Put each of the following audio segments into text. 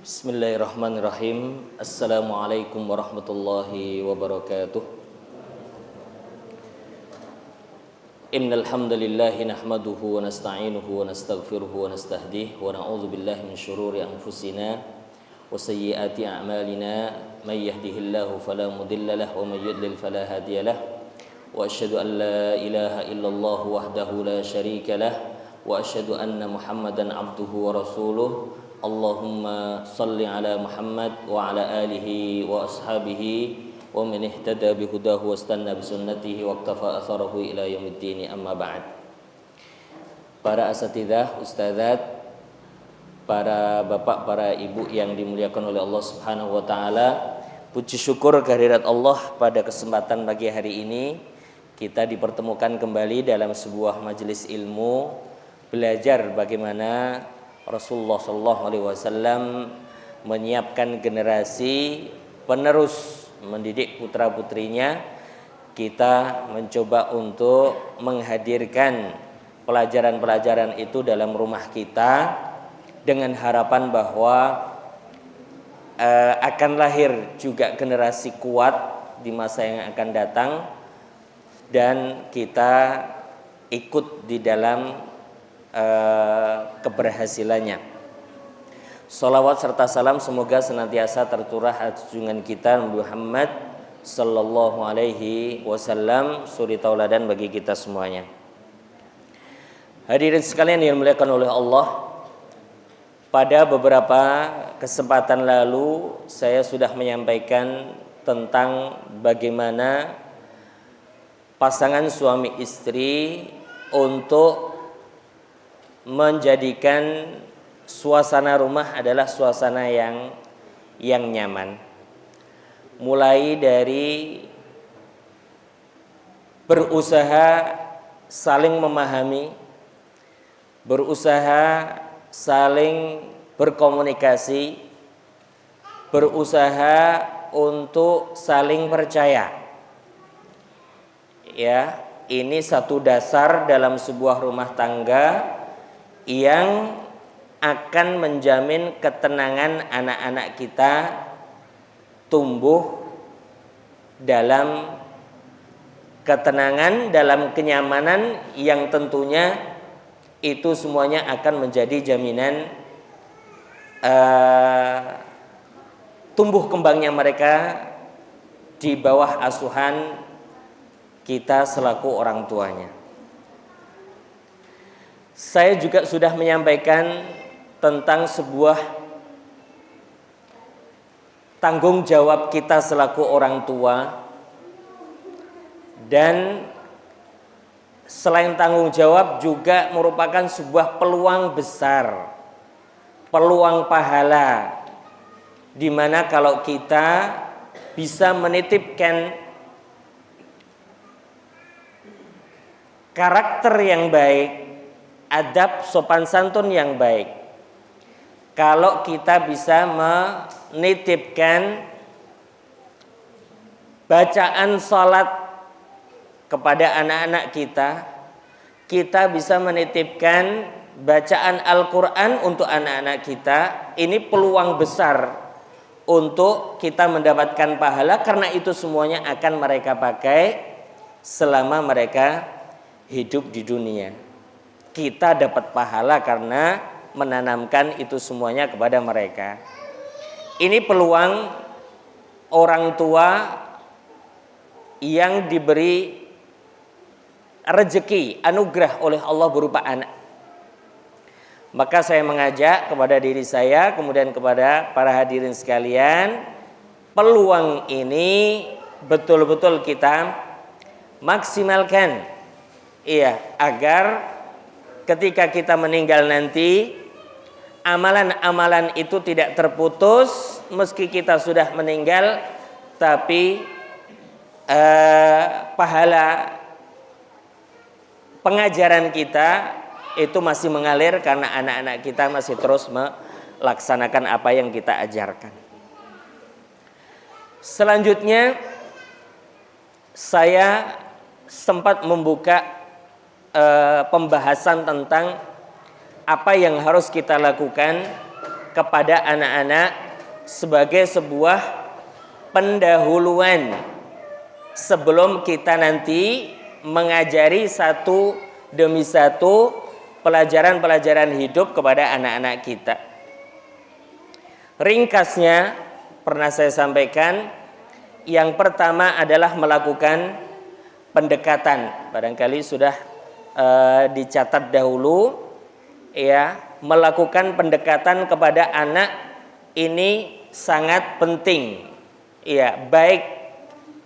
Bismillahirrahmanirrahim. Assalamualaikum warahmatullahi wabarakatuh. Innal hamdalillahi nahmaduhu wa nasta'inuhu wa nastaghfiruhu wa nastahdihi wa na'udzu billahi min shururi anfusina wa sayyiati a'malina may yahdihillahu fala mudilla lahu wa may yudlil fala hadiya lahu wa asyhadu an la ilaha illallah wahdahu la syarika lahu wa asyhadu anna Muhammadan abduhu wa rasuluh. Allahumma salli ala Muhammad wa ala alihi wa ashabihi wa man ihtada bihudahu wa istanna bisunnatihi wa iqtafa atharahu ila yaumiddin, amma ba'd. Para asatidzah, ustadzat, para bapak, para ibu yang dimuliakan oleh Allah Subhanahu wa taala, puji syukur kehadirat Allah pada kesempatan pagi hari ini kita dipertemukan kembali dalam sebuah majelis ilmu, belajar bagaimana Rasulullah SAW menyiapkan generasi penerus mendidik putra-putrinya. Kita mencoba untuk menghadirkan pelajaran-pelajaran itu dalam rumah kita dengan harapan bahwa akan lahir juga generasi kuat di masa yang akan datang dan kita ikut di dalam keberhasilannya. Salawat serta salam semoga senantiasa tercurah atas junjungan kita Muhammad sallallahu alaihi wasallam, suri tauladan bagi kita semuanya. Hadirin sekalian yang dimuliakan oleh Allah, pada beberapa kesempatan lalu saya sudah menyampaikan tentang bagaimana pasangan suami istri untuk menjadikan suasana rumah adalah suasana yang nyaman. Mulai dari berusaha saling memahami, berusaha saling berkomunikasi, berusaha untuk saling percaya. Ya, ini satu dasar dalam sebuah rumah tangga yang akan menjamin ketenangan anak-anak kita tumbuh dalam ketenangan, dalam kenyamanan yang tentunya itu semuanya akan menjadi jaminan tumbuh kembangnya mereka di bawah asuhan kita selaku orang tuanya. Saya juga sudah menyampaikan tentang sebuah tanggung jawab kita selaku orang tua, dan selain tanggung jawab juga merupakan sebuah peluang besar, peluang pahala, di mana kalau kita bisa menitipkan karakter yang baik, adab sopan santun yang baik, kalau kita bisa menitipkan bacaan salat kepada anak-anak kita, kita bisa menitipkan bacaan Al-Quran untuk anak-anak kita. Ini peluang besar untuk kita mendapatkan pahala, karena itu semuanya akan mereka pakai selama mereka hidup di dunia. Kita dapat pahala karena menanamkan itu semuanya kepada mereka. Ini peluang orang tua yang diberi rezeki, anugerah oleh Allah berupa anak. Maka saya mengajak kepada diri saya, kemudian kepada para hadirin sekalian, peluang ini betul-betul kita maksimalkan. Iya, agar ketika kita meninggal nanti, amalan-amalan itu tidak terputus meski kita sudah meninggal, tapi pahala pengajaran kita itu masih mengalir karena anak-anak kita masih terus melaksanakan apa yang kita ajarkan. Selanjutnya saya sempat membuka pembahasan tentang apa yang harus kita lakukan kepada anak-anak sebagai sebuah pendahuluan sebelum kita nanti mengajari satu demi satu pelajaran-pelajaran hidup kepada anak-anak kita. Ringkasnya pernah saya sampaikan, yang pertama adalah melakukan pendekatan. Barangkali sudah dicatat dahulu, ya, melakukan pendekatan kepada anak ini sangat penting, ya, baik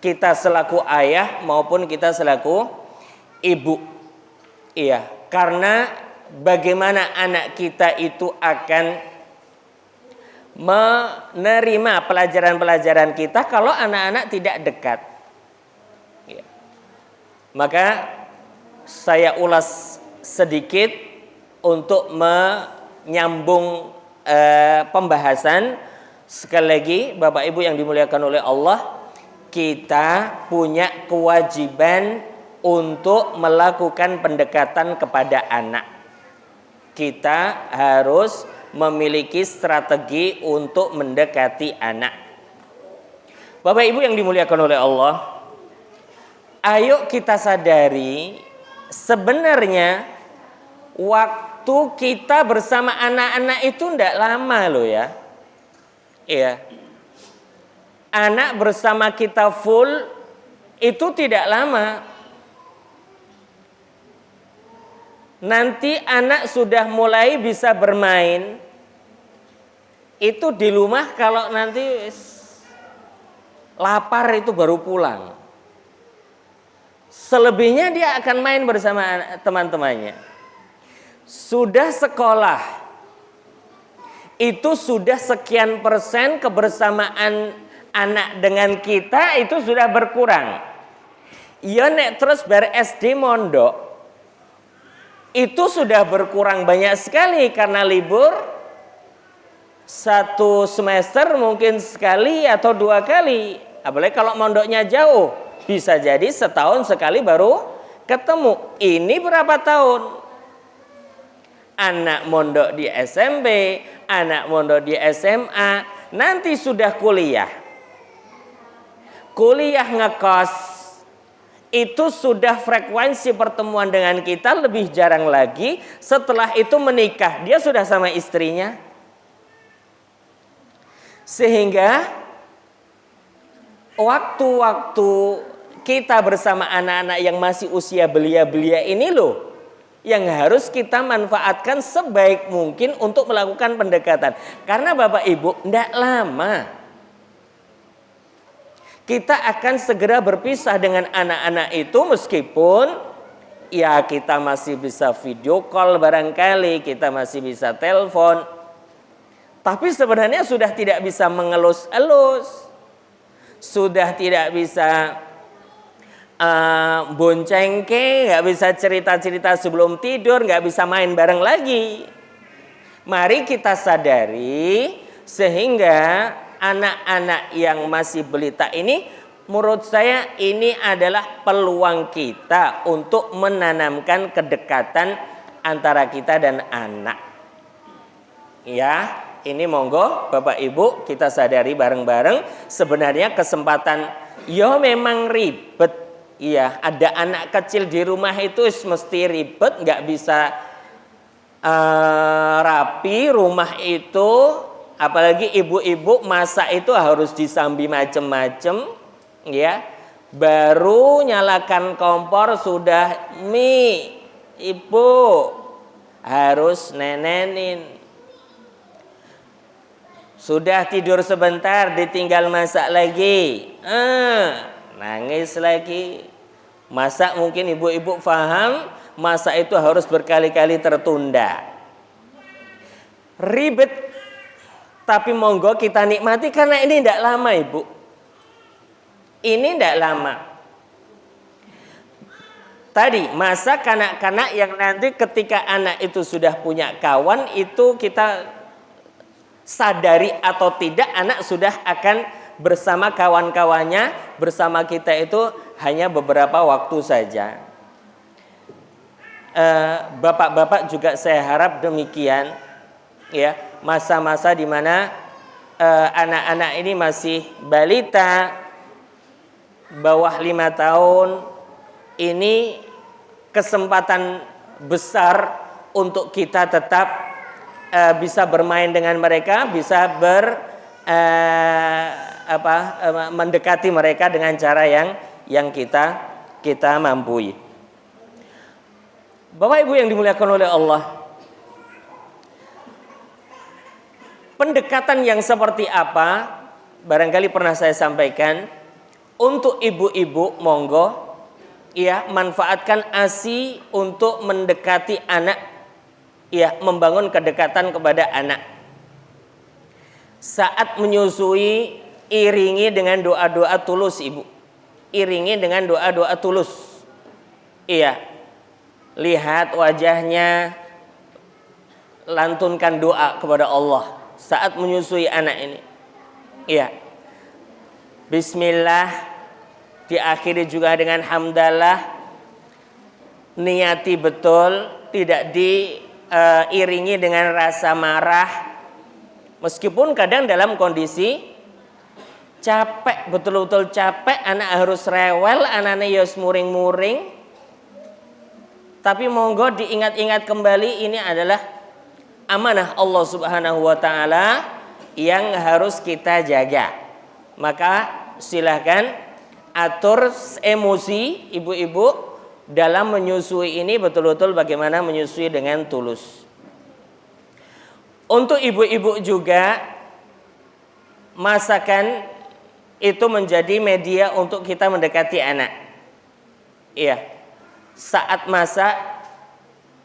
kita selaku ayah maupun kita selaku ibu, ya, karena bagaimana anak kita itu akan menerima pelajaran-pelajaran kita kalau anak-anak tidak dekat, ya. Maka saya ulas sedikit untuk menyambung pembahasan. Sekali lagi, Bapak Ibu yang dimuliakan oleh Allah, kita punya kewajiban untuk melakukan pendekatan kepada anak. Kita harus memiliki strategi untuk mendekati anak. Bapak Ibu yang dimuliakan oleh Allah, ayo kita sadari sebenarnya waktu kita bersama anak-anak itu tidak lama loh ya. Iya. Anak bersama kita full itu tidak lama. Nanti anak sudah mulai bisa bermain itu di rumah, kalau nanti lapar itu baru pulang. Selebihnya dia akan main bersama teman-temannya. Sudah sekolah, itu sudah sekian persen kebersamaan anak dengan kita itu sudah berkurang. Ya nek terus bar SD mondok, itu sudah berkurang banyak sekali karena libur. Satu semester mungkin sekali atau 2 kali. Apalagi kalau mondoknya jauh, bisa jadi setahun sekali baru ketemu. Ini berapa tahun? Anak mondok di SMP, anak mondok di SMA, nanti sudah kuliah. Kuliah ngekos, itu sudah frekuensi pertemuan dengan kita lebih jarang lagi. Setelah itu menikah, dia sudah sama istrinya. Sehingga waktu-waktu kita bersama anak-anak yang masih usia belia-belia ini loh, yang harus kita manfaatkan sebaik mungkin untuk melakukan pendekatan. Karena Bapak Ibu, tidak lama kita akan segera berpisah dengan anak-anak itu, meskipun ya kita masih bisa video call barangkali, kita masih bisa telepon. Tapi sebenarnya sudah tidak bisa mengelus-elus, sudah tidak bisa boncengke, nggak bisa cerita-cerita sebelum tidur, nggak bisa main bareng lagi. Mari kita sadari, sehingga anak-anak yang masih belita ini, menurut saya ini adalah peluang kita untuk menanamkan kedekatan antara kita dan anak. Ya, ini monggo Bapak Ibu kita sadari bareng-bareng. Sebenarnya kesempatan, ya memang ribet. Iya, ada anak kecil di rumah itu mesti ribet, nggak bisa rapi rumah itu. Apalagi ibu-ibu masak itu harus disambi macem-macem, ya. Baru nyalakan kompor sudah mie, ibu harus nenenin. Sudah tidur sebentar, ditinggal masak lagi, nangis lagi. Masak mungkin ibu-ibu paham, masak itu harus berkali-kali tertunda. Ribet, tapi monggo kita nikmati karena ini tidak lama Ibu. Ini tidak lama. Tadi masa kanak-kanak yang nanti ketika anak itu sudah punya kawan, itu kita sadari atau tidak anak sudah akan bersama kawan-kawannya, bersama kita itu hanya beberapa waktu saja. Bapak-bapak juga saya harap demikian, ya. masa-masa di mana anak-anak ini masih balita, bawah 5 tahun. Ini kesempatan besar untuk kita tetap bisa bermain dengan mereka, bisa mendekati mereka dengan cara yang kita mampu. Bapak Ibu yang dimuliakan oleh Allah, pendekatan yang seperti apa barangkali pernah saya sampaikan. Untuk ibu-ibu, monggo ya, manfaatkan ASI untuk mendekati anak, ya, membangun kedekatan kepada anak. Saat menyusui, iringi dengan doa-doa tulus, ibu. Iringi dengan doa-doa tulus. Iya. Lihat wajahnya, lantunkan doa kepada Allah saat menyusui anak ini. Iya. Bismillah, diakhiri juga dengan hamdalah. Niati betul, tidak diiringi dengan rasa marah. Meskipun kadang dalam kondisi capek, betul-betul capek, anak harus rewel, anaknya ya muring-muring. Tapi monggo diingat-ingat kembali, ini adalah amanah Allah Subhanahu wa taala yang harus kita jaga. Maka silahkan atur emosi ibu-ibu dalam menyusui ini, betul-betul bagaimana menyusui dengan tulus. Untuk ibu-ibu juga, masakan itu menjadi media untuk kita mendekati anak. Iya. Saat masak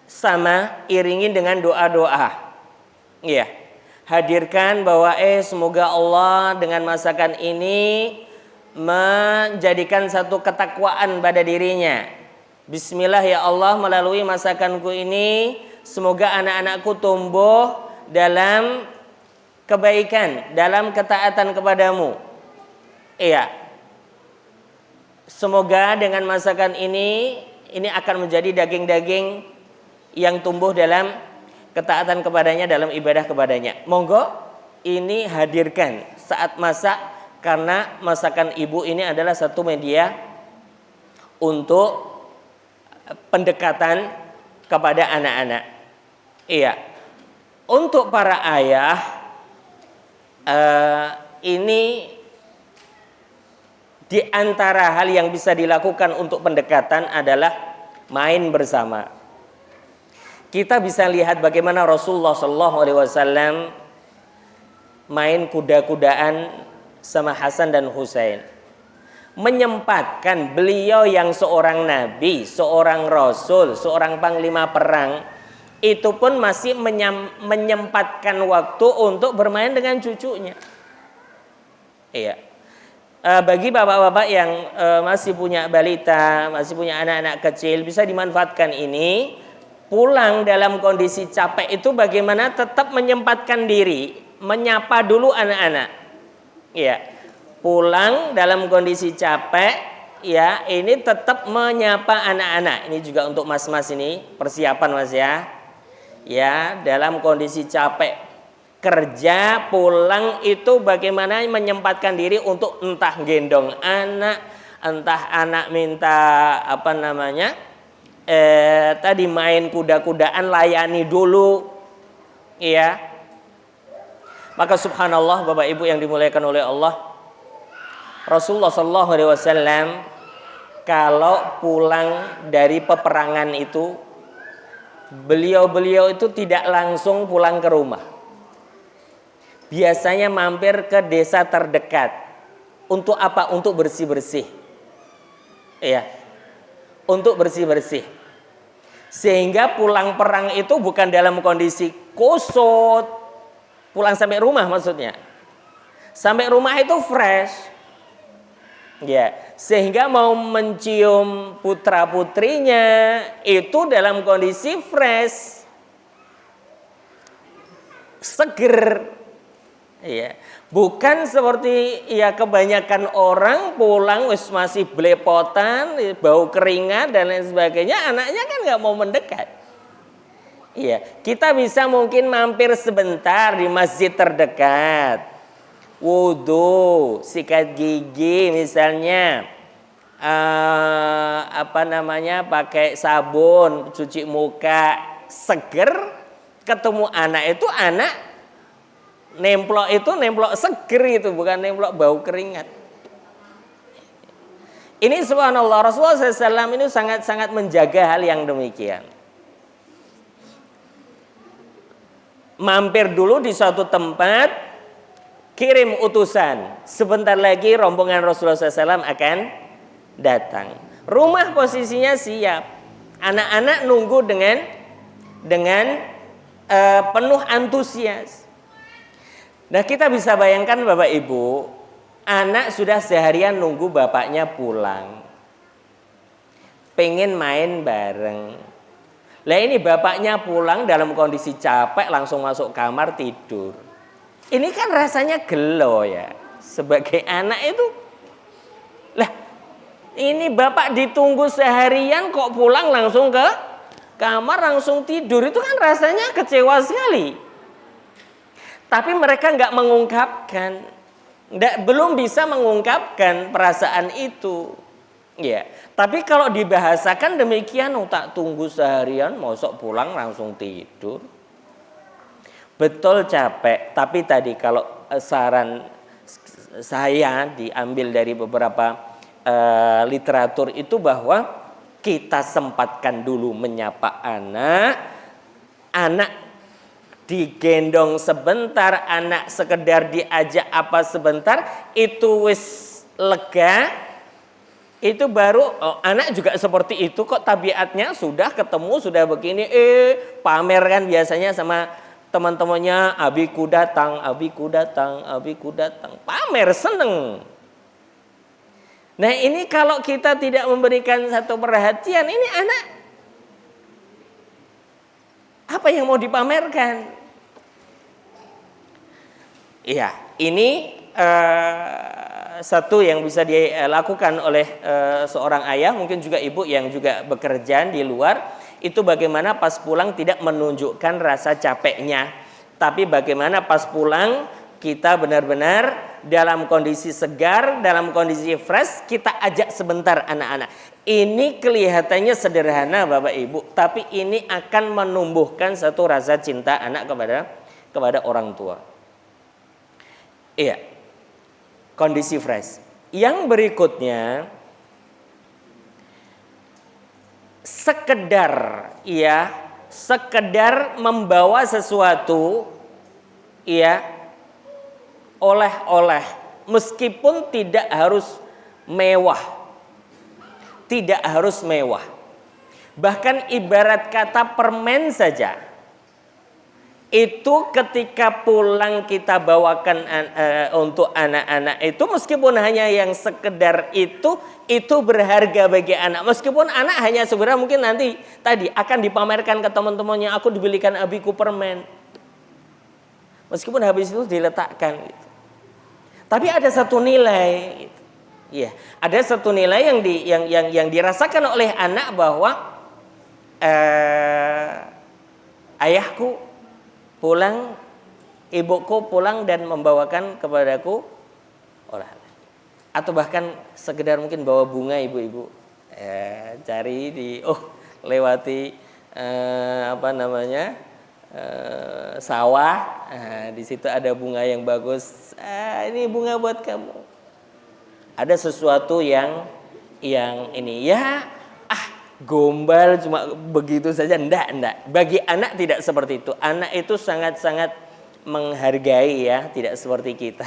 sama iringi dengan doa-doa. Iya. Hadirkan bahwa semoga Allah dengan masakan ini menjadikan satu ketakwaan pada dirinya. Bismillah ya Allah, melalui masakanku ini semoga anak-anakku tumbuh dalam kebaikan, dalam ketaatan kepadamu. Iya. Semoga dengan masakan ini akan menjadi daging-daging yang tumbuh dalam ketaatan kepadanya, dalam ibadah kepadanya. Monggo ini hadirkan saat masak, karena masakan ibu ini adalah satu media untuk pendekatan kepada anak-anak. Iya. Untuk para ayah, ini di antara hal yang bisa dilakukan untuk pendekatan adalah main bersama. Kita bisa lihat bagaimana Rasulullah SAW main kuda-kudaan sama Hasan dan Husain. Menyempatkan beliau yang seorang nabi, seorang rasul, seorang panglima perang, itu pun masih menyempatkan waktu untuk bermain dengan cucunya. Iya. Bagi bapak-bapak yang masih punya balita, masih punya anak-anak kecil, bisa dimanfaatkan ini. Pulang dalam kondisi capek itu bagaimana tetap menyempatkan diri, menyapa dulu anak-anak. Ya, pulang dalam kondisi capek, ya, ini tetap menyapa anak-anak. Ini juga untuk mas-mas ini, persiapan mas ya. Ya, dalam kondisi capek kerja, pulang itu bagaimana menyempatkan diri untuk entah gendong anak, entah anak minta tadi main kuda-kudaan, layani dulu, ya. Maka subhanallah Bapak Ibu yang dimuliakan oleh Allah, Rasulullah SAW kalau pulang dari peperangan itu, beliau itu tidak langsung pulang ke rumah. Biasanya mampir ke desa terdekat. Untuk apa? Untuk bersih-bersih. Iya. Untuk bersih-bersih. Sehingga pulang perang itu bukan dalam kondisi kusut. Pulang sampai rumah maksudnya. Sampai rumah itu fresh. Ya, sehingga mau mencium putra-putrinya itu dalam kondisi fresh. Seger. Ya, bukan seperti ya kebanyakan orang pulang masih belepotan, bau keringat dan lain sebagainya, anaknya kan nggak mau mendekat. Iya, kita bisa mungkin mampir sebentar di masjid terdekat. Wudu, sikat gigi misalnya. Pakai sabun, cuci muka, seger, ketemu anak itu anak nemplok seger itu, bukan nemplok bau keringat. Ini subhanallah, Rasulullah SAW ini sangat-sangat menjaga hal yang demikian. Mampir dulu di suatu tempat, kirim utusan. Sebentar lagi rombongan Rasulullah SAW akan datang. Rumah posisinya siap. Anak-anak nunggu dengan penuh antusias. Nah, kita bisa bayangkan Bapak Ibu, anak sudah seharian nunggu bapaknya pulang. Pengen main bareng. Lah ini bapaknya pulang dalam kondisi capek langsung masuk kamar tidur. Ini kan rasanya gelo ya. Sebagai anak itu, lah ini bapak ditunggu seharian kok pulang langsung ke kamar langsung tidur, itu kan rasanya kecewa sekali. Tapi mereka nggak mengungkapkan, belum bisa mengungkapkan perasaan itu. Ya, tapi kalau dibahasakan demikian, tak tunggu seharian, mosok pulang langsung tidur. Betul capek, tapi tadi kalau saran saya diambil dari beberapa literatur itu bahwa kita sempatkan dulu menyapa anak digendong sebentar, anak sekedar diajak apa sebentar, itu wis lega. Itu baru anak juga seperti itu kok tabiatnya, sudah ketemu sudah begini pamer kan biasanya sama teman-temannya, abiku datang, pamer seneng. Nah ini kalau kita tidak memberikan satu perhatian, ini anak apa yang mau dipamerkan? Iya, ini satu yang bisa dilakukan oleh seorang ayah, mungkin juga ibu yang juga bekerja di luar, itu bagaimana pas pulang tidak menunjukkan rasa capeknya, tapi bagaimana pas pulang kita benar-benar dalam kondisi segar, dalam kondisi fresh, kita ajak sebentar anak-anak. Ini kelihatannya sederhana Bapak Ibu, tapi ini akan menumbuhkan satu rasa cinta anak kepada orang tua. Iya, kondisi fresh. Yang berikutnya, sekedar membawa sesuatu, oleh-oleh, meskipun tidak harus mewah. Bahkan ibarat kata permen saja, itu ketika pulang kita bawakan untuk anak-anak itu, meskipun hanya yang sekedar itu berharga bagi anak. Meskipun anak hanya sebenarnya mungkin nanti tadi akan dipamerkan ke teman-temannya, aku dibelikan abiku permen. Meskipun habis itu diletakkan gitu. Tapi ada satu nilai gitu. Ya, ada satu nilai yang dirasakan oleh anak bahwa ayahku pulang, ibuku pulang dan membawakan kepadaku oleh-oleh. Atau bahkan sekedar mungkin bawa bunga ibu-ibu. Cari lewati sawah. Di situ ada bunga yang bagus. Ini bunga buat kamu. Ada sesuatu yang ini gombal cuma begitu saja, enggak. Bagi anak tidak seperti itu. Anak itu sangat-sangat menghargai ya, tidak seperti kita.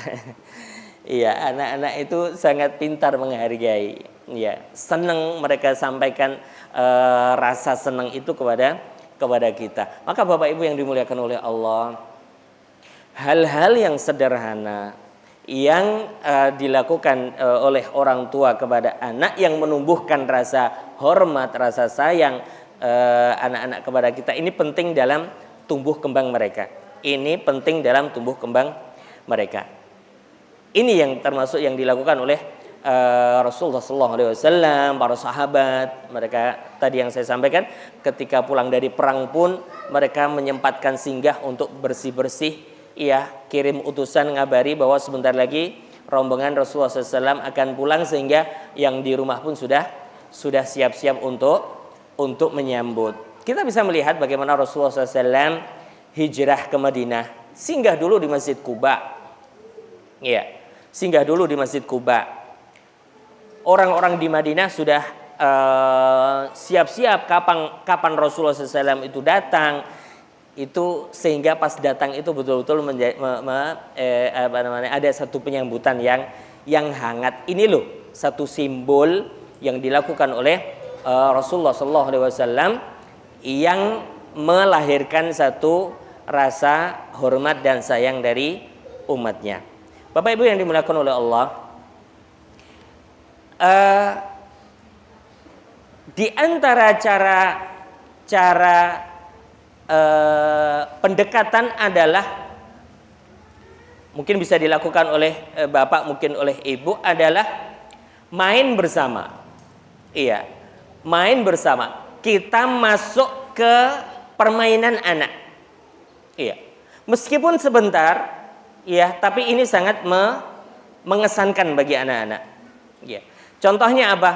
Iya, anak-anak itu sangat pintar menghargai. Ya, senang mereka sampaikan rasa senang itu kepada kita. Maka Bapak Ibu yang dimuliakan oleh Allah, hal-hal yang sederhana yang dilakukan oleh orang tua kepada anak yang menumbuhkan rasa hormat, rasa sayang anak-anak kepada kita, ini penting dalam tumbuh kembang mereka. Ini yang termasuk yang dilakukan oleh Rasulullah SAW, para sahabat, mereka tadi yang saya sampaikan, ketika pulang dari perang pun mereka menyempatkan singgah untuk bersih-bersih, ya, kirim utusan ngabari bahwa sebentar lagi rombongan Rasulullah SAW akan pulang, sehingga yang di rumah pun sudah siap-siap untuk menyambut. Kita bisa melihat bagaimana Rasulullah SAW hijrah ke Madinah, singgah dulu di Masjid Quba, ya, singgah dulu di Masjid Quba. Orang-orang di Madinah sudah siap-siap kapan Rasulullah SAW itu datang, itu sehingga pas datang itu betul-betul ada satu penyambutan yang hangat. Ini loh satu simbol yang dilakukan oleh Rasulullah SAW yang melahirkan satu rasa hormat dan sayang dari umatnya. Bapak Ibu yang dimuliakan oleh Allah, di antara cara pendekatan adalah mungkin bisa dilakukan oleh bapak, mungkin oleh ibu, adalah main bersama. Iya, main bersama. Kita masuk ke permainan anak. Iya, meskipun sebentar, ya, tapi ini sangat mengesankan bagi anak-anak. Iya. Contohnya apa?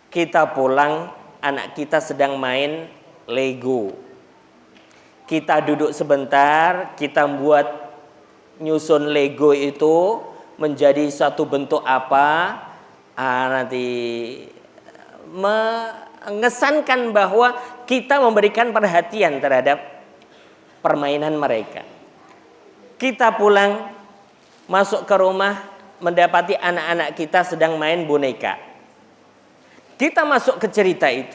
Kita pulang, anak kita sedang main Lego. Kita duduk sebentar, kita buat nyusun Lego itu menjadi satu bentuk apa? Nanti mengesankan bahwa kita memberikan perhatian terhadap permainan mereka. Kita pulang, masuk ke rumah, mendapati anak-anak kita sedang main boneka. Kita masuk ke cerita itu.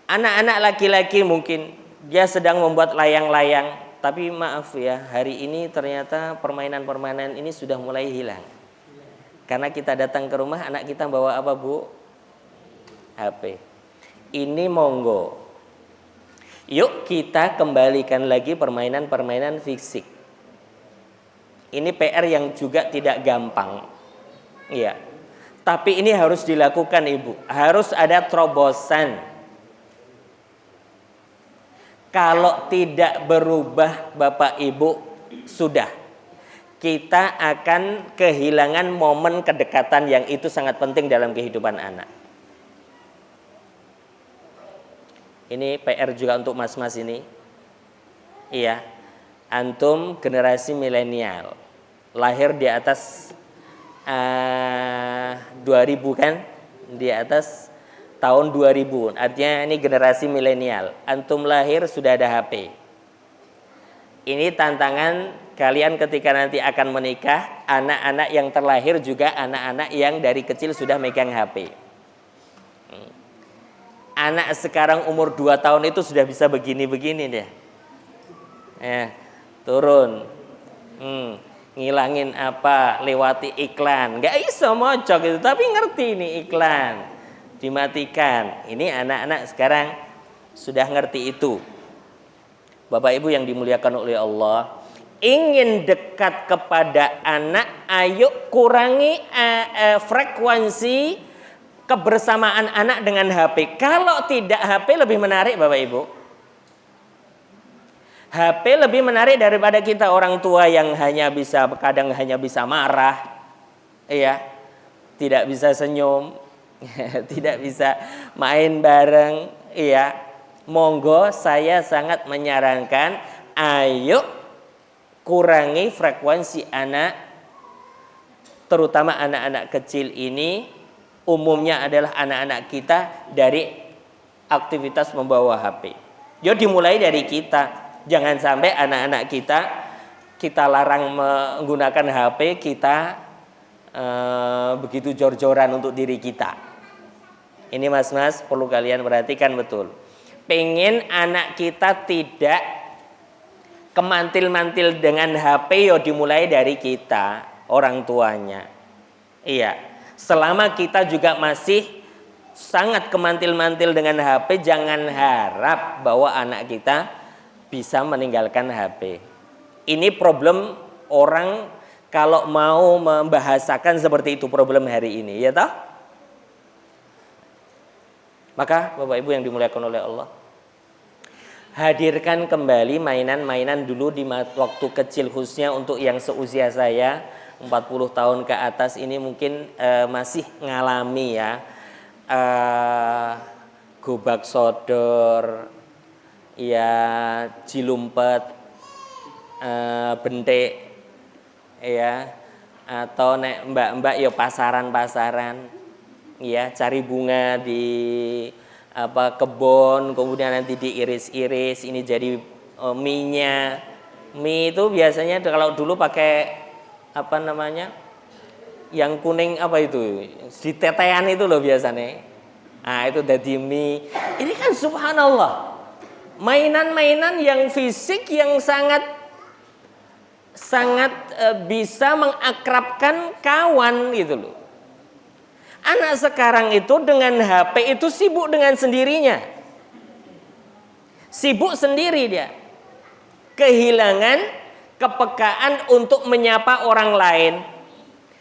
Anak-anak laki-laki mungkin dia sedang membuat layang-layang, tapi maaf ya, hari ini ternyata permainan-permainan ini sudah mulai hilang. Karena kita datang ke rumah, anak kita bawa apa, Bu? HP. Ini monggo, yuk kita kembalikan lagi permainan-permainan fisik. Ini PR yang juga tidak gampang, iya. Tapi ini harus dilakukan, Ibu. Harus ada terobosan. Kalau tidak berubah, Bapak Ibu, sudah. Kita akan kehilangan momen kedekatan yang itu sangat penting dalam kehidupan anak. Ini PR juga untuk mas-mas ini. Iya. Antum generasi milenial, lahir di atas 2000 kan, di atas tahun 2000, artinya ini generasi milenial. Antum lahir sudah ada HP. Ini tantangan kalian ketika nanti akan menikah. Anak-anak yang terlahir juga anak-anak yang dari kecil sudah megang HP. Anak sekarang umur 2 tahun itu sudah bisa begini-begini deh. Turun, ngilangin apa, lewati iklan, nggak iso mocok itu, tapi ngerti ini iklan, dimatikan. Ini anak-anak sekarang sudah ngerti itu. Bapak Ibu yang dimuliakan oleh Allah, ingin dekat kepada anak, ayo kurangi frekuensi kebersamaan anak dengan HP. Kalau tidak, HP lebih menarik, Bapak Ibu. HP lebih menarik daripada kita orang tua yang kadang hanya bisa marah, iya, tidak bisa senyum, tidak bisa main bareng, iya. Monggo, saya sangat menyarankan, ayo kurangi frekuensi anak, terutama anak-anak kecil ini. Umumnya adalah anak-anak kita dari aktivitas membawa HP. Yo, dimulai dari kita. Jangan sampai anak-anak kita larang menggunakan HP, kita begitu jor-joran untuk diri kita. Ini mas-mas perlu kalian perhatikan betul. Pengen anak kita tidak kemantil-mantil dengan HP, yo dimulai dari kita, orang tuanya. Iya, selama kita juga masih sangat kemantil-mantil dengan HP, jangan harap bahwa anak kita bisa meninggalkan HP. Ini problem orang kalau mau membahasakan seperti itu problem hari ini, ya toh? Maka Bapak Ibu yang dimuliakan oleh Allah, hadirkan kembali mainan-mainan dulu di waktu kecil, khususnya untuk yang seusia saya 40 tahun ke atas ini mungkin masih ngalami ya, gobak sodor, ya jilumpet, bentek, ya, atau nek mbak-mbak ya pasaran-pasaran, ya, cari bunga di kebun, kemudian nanti diiris-iris, ini jadi mie-nya. Mie itu biasanya kalau dulu pakai apa namanya, yang kuning apa itu, di tetean itu loh biasanya. Nah itu jadi mie. Ini kan subhanallah, mainan-mainan yang fisik yang sangat bisa mengakrabkan kawan gitu loh. Anak sekarang itu dengan HP itu sibuk dengan sendirinya. Sibuk sendiri dia. Kehilangan kepekaan untuk menyapa orang lain.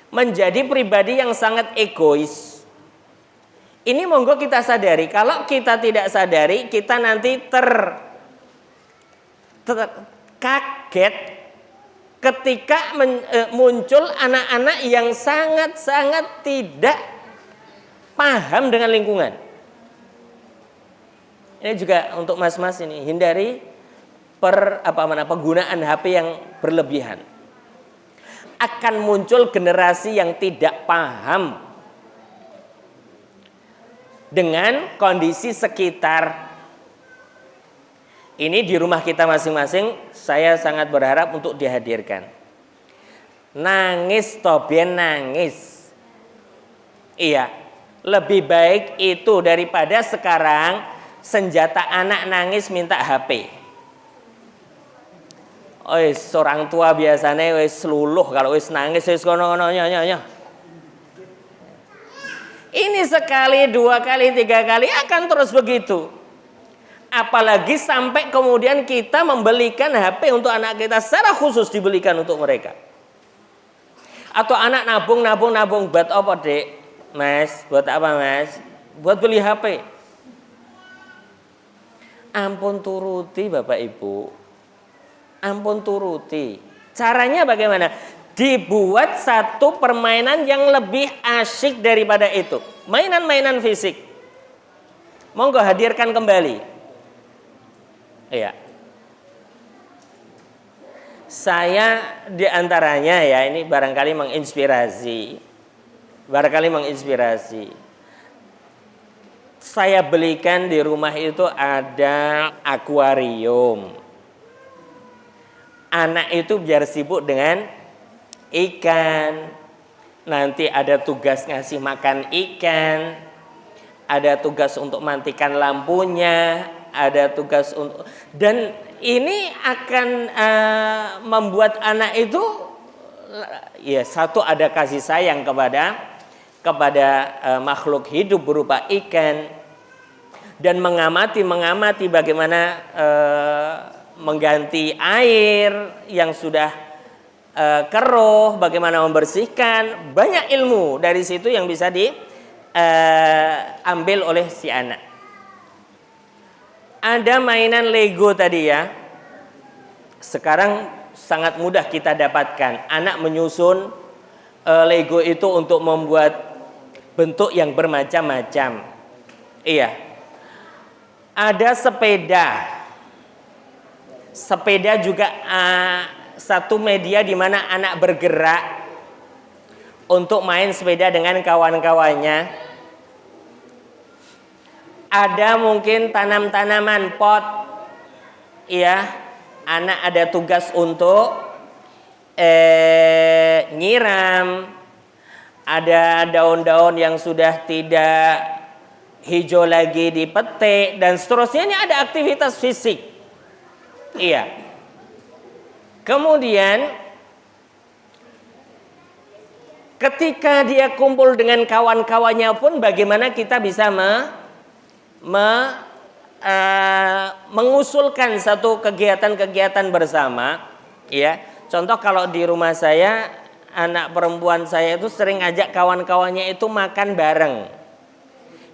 Menjadi pribadi yang sangat egois. Ini monggo kita sadari. Kalau kita tidak sadari, kita nanti kaget ketika muncul anak-anak yang sangat-sangat tidak paham dengan lingkungan. Ini juga untuk mas-mas ini, hindari penggunaan HP yang berlebihan. Akan muncul generasi yang tidak paham dengan kondisi sekitar. Ini di rumah kita masing-masing, saya sangat berharap untuk dihadirkan. Nangis toben nangis. Iya, lebih baik itu daripada sekarang senjata anak nangis minta HP. Orang tua biasanya luluh kalau nangis kono-kono nyonya. Ini sekali, 2 kali, 3 kali akan terus begitu. Apalagi sampai kemudian kita membelikan HP untuk anak kita, secara khusus dibelikan untuk mereka. Atau anak nabung buat apa dek? Mas, buat apa mas? Buat beli HP. Ampun turuti Bapak Ibu. Ampun turuti. Caranya bagaimana? Dibuat satu permainan yang lebih asyik daripada itu. Mainan-mainan fisik. Monggo hadirkan kembali. Iya. Saya diantaranya ya, ini barangkali menginspirasi. Saya belikan di rumah itu ada akuarium. Anak itu biar sibuk dengan ikan. Nanti ada tugas ngasih makan ikan. Ada tugas untuk mantikan lampunya. Ada tugas untuk, dan ini akan membuat anak itu ya satu ada kasih sayang kepada makhluk hidup berupa ikan, dan mengamati bagaimana mengganti air yang sudah keruh, bagaimana membersihkan. Banyak ilmu dari situ yang bisa diambil oleh si anak. Ada mainan Lego tadi ya. Sekarang sangat mudah kita dapatkan. Anak menyusun Lego itu untuk membuat bentuk yang bermacam-macam. Iya. Ada sepeda. Sepeda juga satu media di mana anak bergerak untuk main sepeda dengan kawan-kawannya. Ada mungkin tanam-tanaman pot, ya, anak ada tugas untuk nyiram. Ada daun-daun yang sudah tidak hijau lagi dipetik dan seterusnya. Ini ada aktivitas fisik, iya. Kemudian ketika dia kumpul dengan kawan-kawannya pun, bagaimana kita bisa mengusulkan satu kegiatan-kegiatan bersama, ya. Contoh kalau di rumah saya anak perempuan saya itu sering ajak kawan-kawannya itu makan bareng.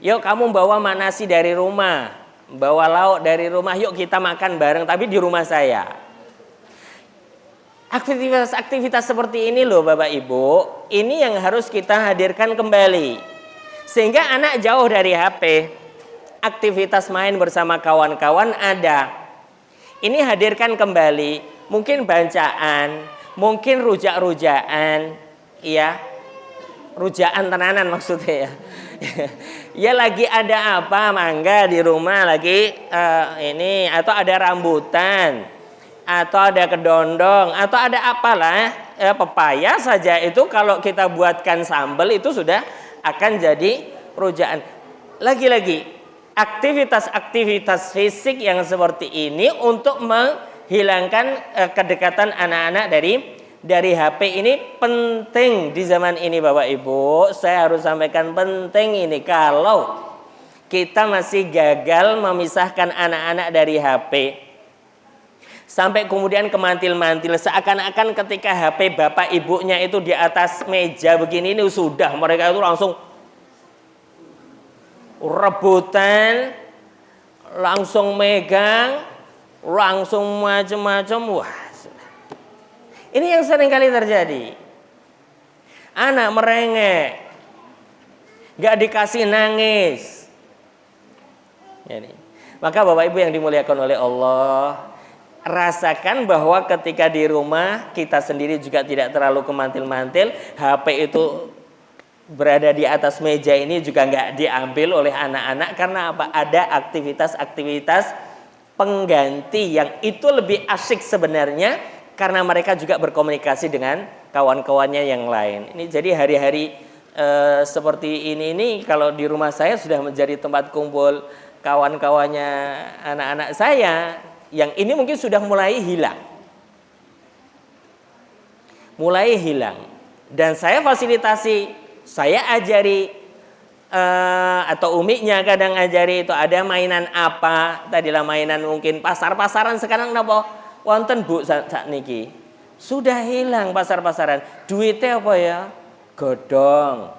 Yuk kamu bawa nasi dari rumah, bawa lauk dari rumah, yuk kita makan bareng tapi di rumah saya. Aktivitas-aktivitas seperti ini loh Bapak Ibu, ini yang harus kita hadirkan kembali. Sehingga anak jauh dari HP, aktivitas main bersama kawan-kawan ada. Ini hadirkan kembali, mungkin bacaan, mungkin rujak-rujakan, ya, rujaan tenanan maksudnya ya. Ya lagi ada apa, mangga di rumah lagi ini, atau ada rambutan, atau ada kedondong, atau ada apalah, pepaya saja itu kalau kita buatkan sambal itu sudah akan jadi rujaan. Lagi-lagi aktivitas-aktivitas fisik yang seperti ini untuk menghilangkan kedekatan anak-anak dari HP ini penting di zaman ini Bapak Ibu. Saya harus sampaikan penting ini. Kalau kita masih gagal memisahkan anak-anak dari HP, sampai kemudian kemantil-mantil, seakan-akan ketika HP bapak ibunya itu di atas meja begini ini sudah mereka itu langsung rebutan, langsung megang, langsung macam-macam. Wah, ini yang sering kali terjadi. Anak merengek, gak dikasih nangis. Ini. Maka Bapak Ibu yang dimuliakan oleh Allah, rasakan bahwa ketika di rumah kita sendiri juga tidak terlalu kemantil-mantil, HP itu berada di atas meja ini juga nggak diambil oleh anak-anak. Karena apa? Ada aktivitas-aktivitas pengganti yang itu lebih asyik sebenarnya, karena mereka juga berkomunikasi dengan kawan-kawannya yang lain. Ini jadi hari-hari seperti ini kalau di rumah saya sudah menjadi tempat kumpul kawan-kawannya anak-anak saya, yang ini mungkin sudah mulai hilang. Mulai hilang. Dan saya fasilitasi, saya ajari, atau umiknya kadang ajari itu ada mainan apa. Tadilah mainan mungkin pasar-pasaran, sekarang kenapa? Wonten Bu sak niki. Sudah hilang pasar-pasaran. Duitnya apa ya? Godong.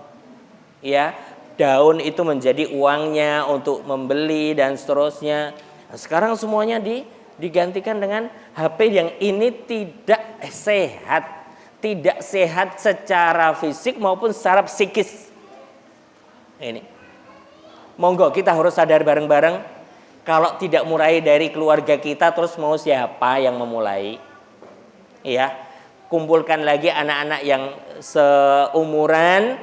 Ya, daun itu menjadi uangnya untuk membeli dan seterusnya. Nah, sekarang semuanya digantikan dengan HP yang ini tidak sehat. Tidak sehat secara fisik maupun secara psikis. Ini. Monggo kita harus sadar bareng-bareng, kalau tidak mulai dari keluarga kita, terus mau siapa yang memulai? Ya, kumpulkan lagi anak-anak yang seumuran,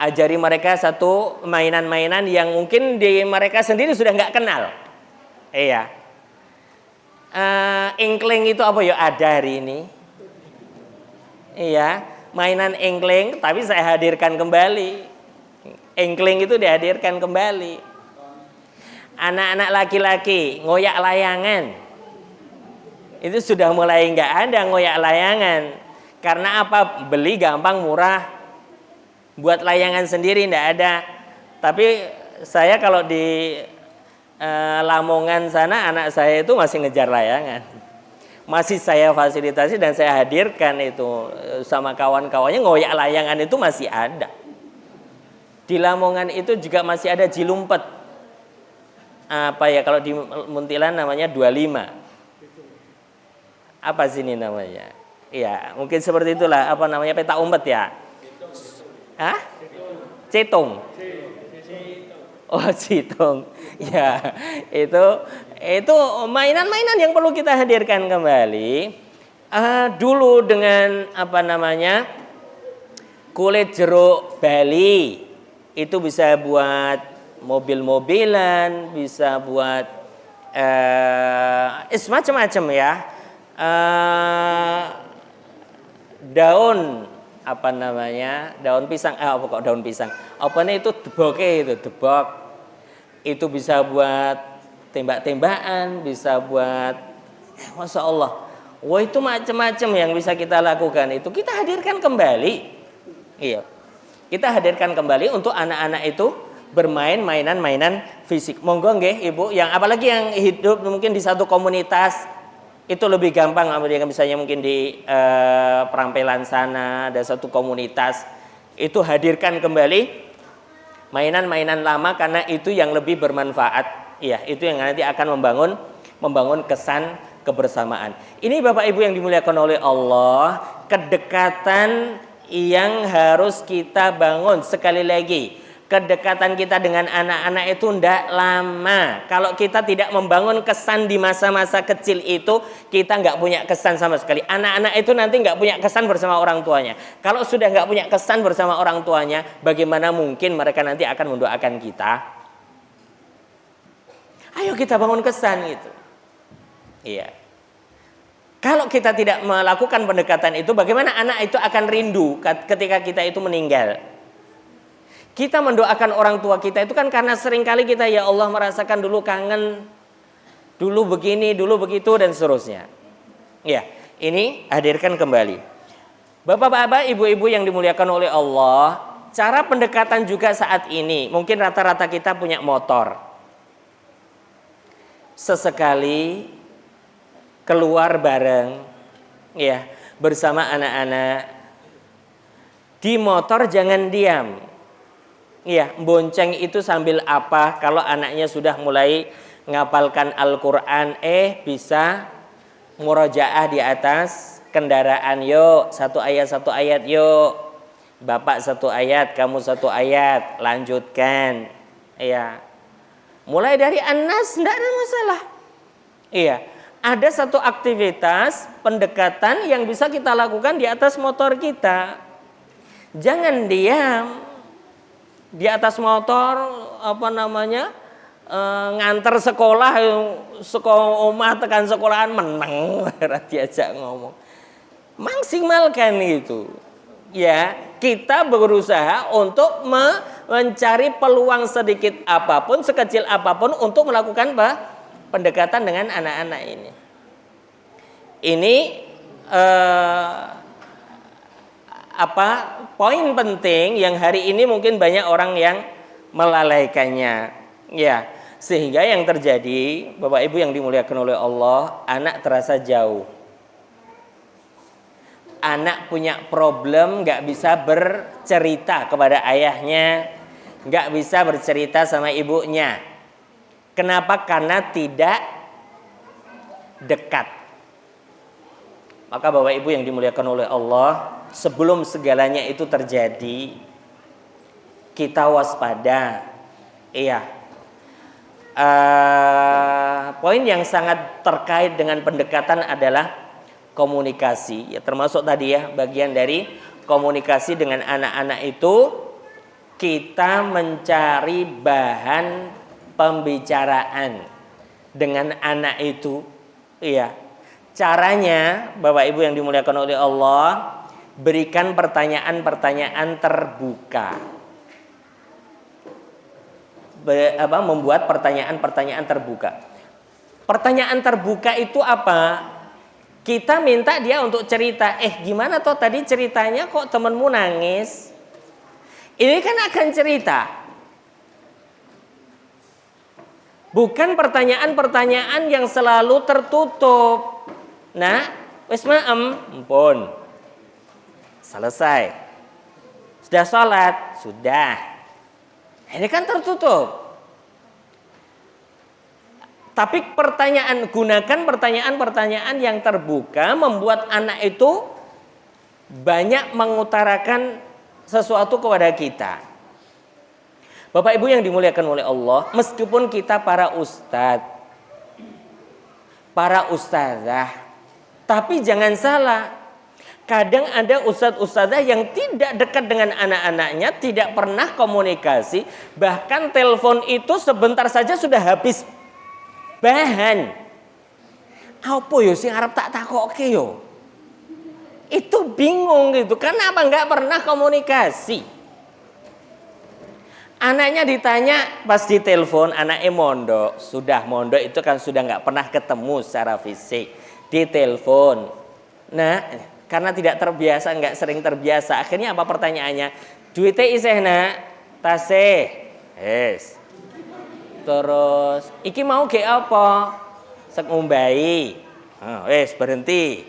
ajari mereka satu mainan-mainan yang mungkin di mereka sendiri sudah nggak kenal. Iya. Engkling itu apa ya ada hari ini? Iya, mainan engkling, tapi saya hadirkan kembali. Engkling itu dihadirkan kembali. Anak-anak laki-laki ngoyak layangan. Itu sudah mulai nggak ada ngoyak layangan. Karena apa? Beli gampang murah. Buat layangan sendiri nggak ada. Tapi saya kalau di Lamongan sana, anak saya itu masih ngejar layangan. Masih saya fasilitasi dan saya hadirkan itu sama kawan-kawannya, ngoyak layangan itu masih ada. Di Lamongan itu juga masih ada jilumpet. Apa ya kalau di Muntilan namanya 25. Apa sini namanya? Iya, mungkin seperti itulah, apa namanya, peta umpet ya? Hah? Cetung. Oh, citung. Ya, itu mainan-mainan yang perlu kita hadirkan kembali. Dulu dengan apa namanya? Kulit jeruk Bali. Itu bisa buat mobil-mobilan, bisa buat macam-macam ya. Daun apa namanya, daun pisang, apa kok daun pisang, apanya itu debok itu bisa buat tembak-tembakan, bisa buat Masya Allah, wah itu macam-macam yang bisa kita lakukan. Itu kita hadirkan kembali, iya, kita hadirkan kembali untuk anak-anak itu bermain mainan-mainan fisik. Monggo nggih Ibu, yang apalagi yang hidup mungkin di satu komunitas, Itu lebih gampang, misalnya mungkin di perampelan sana ada satu komunitas, itu hadirkan kembali mainan-mainan lama karena itu yang lebih bermanfaat. Iya, itu yang nanti akan membangun kesan kebersamaan. Ini Bapak Ibu yang dimuliakan oleh Allah, kedekatan yang harus kita bangun. Sekali lagi, kedekatan kita dengan anak-anak itu tidak lama. Kalau kita tidak membangun kesan di masa-masa kecil itu, kita nggak punya kesan sama sekali. Anak-anak itu nanti nggak punya kesan bersama orang tuanya. Kalau sudah nggak punya kesan bersama orang tuanya, bagaimana mungkin mereka nanti akan mendoakan kita? Ayo kita bangun kesan gitu. Iya. Kalau kita tidak melakukan pendekatan itu, bagaimana anak itu akan rindu ketika kita itu meninggal? Kita mendoakan orang tua kita itu kan karena seringkali kita ya Allah merasakan dulu kangen, dulu begini, dulu begitu dan seterusnya. Ya, ini hadirkan kembali. Bapak-bapak, ibu-ibu yang dimuliakan oleh Allah, cara pendekatan juga saat ini, mungkin rata-rata kita punya motor. Sesekali keluar bareng, ya, bersama anak-anak. Di motor jangan diam. Iya, bonceng itu sambil apa? Kalau anaknya sudah mulai ngapalkan Al-Quran, bisa murojaah di atas kendaraan. Yuk, satu ayat yuk. Bapak satu ayat, kamu satu ayat, lanjutkan. Iya. Mulai dari An-Nas, tidak ada masalah. Iya, ada satu aktivitas pendekatan yang bisa kita lakukan di atas motor kita. Jangan diam. Di atas motor nganter sekolah omah tekan sekolahan menang diajak ngomong. Maksimalkan itu. Ya, kita berusaha untuk mencari peluang sedikit apapun, sekecil apapun untuk melakukan pendekatan dengan anak-anak ini. Ini poin penting yang hari ini mungkin banyak orang yang melalaikannya, ya, sehingga yang terjadi, Bapak Ibu yang dimuliakan oleh Allah, anak terasa jauh, anak punya problem, nggak bisa bercerita kepada ayahnya, nggak bisa bercerita sama ibunya. Kenapa? Karena tidak dekat. Maka Bapak Ibu yang dimuliakan oleh Allah, sebelum segalanya itu terjadi, kita waspada. Iya. Poin yang sangat terkait dengan pendekatan adalah komunikasi. Ya, termasuk tadi ya, bagian dari komunikasi dengan anak-anak itu, kita mencari bahan pembicaraan dengan anak itu. Iya. Caranya, Bapak Ibu yang dimuliakan oleh Allah, berikan pertanyaan-pertanyaan terbuka. Membuat pertanyaan-pertanyaan terbuka. Pertanyaan terbuka itu apa? Kita minta dia untuk cerita. Gimana toh tadi ceritanya kok temenmu nangis? Ini kan akan cerita. Bukan pertanyaan-pertanyaan yang selalu tertutup. Nah, wis maem, ampun. Selesai. Sudah sholat? Sudah. Ini kan tertutup. Tapi gunakan pertanyaan-pertanyaan yang terbuka, membuat anak itu banyak mengutarakan sesuatu kepada kita. Bapak Ibu yang dimuliakan oleh Allah, meskipun kita para ustadz, para ustadzah, tapi jangan salah, kadang ada ustadz-ustadzah yang tidak dekat dengan anak-anaknya, tidak pernah komunikasi, bahkan telepon itu sebentar saja sudah habis bahan. Apa yo sing arep tak takokke yo? Itu bingung gitu. Kenapa nggak pernah komunikasi? Anaknya ditanya pas di telepon, anaknya mondok. Sudah mondok itu kan sudah nggak pernah ketemu secara fisik. Di telepon. Nah, karena tidak terbiasa, nggak sering terbiasa, akhirnya apa pertanyaannya? Duitnya isih nak? Tasih. Terus, iki mau ge apa? Sek ngumbai. Berhenti.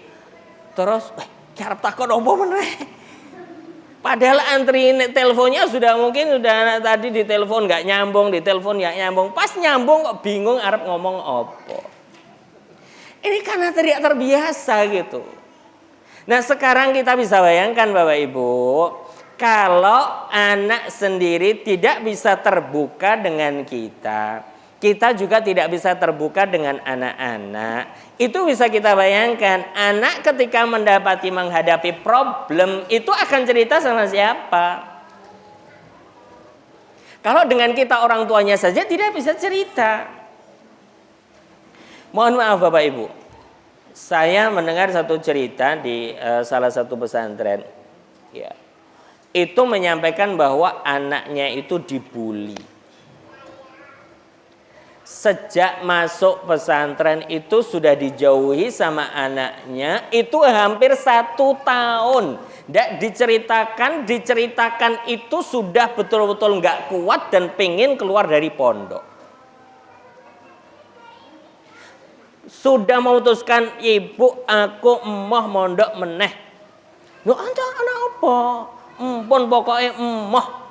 Terus arep takon apa meneh? Padahal antri teleponnya sudah tadi di telepon nggak nyambung, di telepon nggak nyambung. Pas nyambung kok bingung arep ngomong apa. Ini karena tidak terbiasa gitu. Nah sekarang kita bisa bayangkan Bapak Ibu, kalau anak sendiri tidak bisa terbuka dengan kita juga tidak bisa terbuka dengan anak-anak. Itu bisa kita bayangkan, anak ketika menghadapi problem itu akan cerita sama siapa? Kalau dengan kita orang tuanya saja tidak bisa cerita. Mohon maaf Bapak Ibu, saya mendengar satu cerita di salah satu pesantren. Ya, itu menyampaikan bahwa anaknya itu dibully. Sejak masuk pesantren itu sudah dijauhi sama anaknya, itu hampir 1 tahun. Nggak diceritakan itu sudah betul-betul nggak kuat dan pengen keluar dari pondok. Sudah memutuskan, ibu aku emoh mondok meneh. Loh anda anak apa? Pun pokoknya emoh.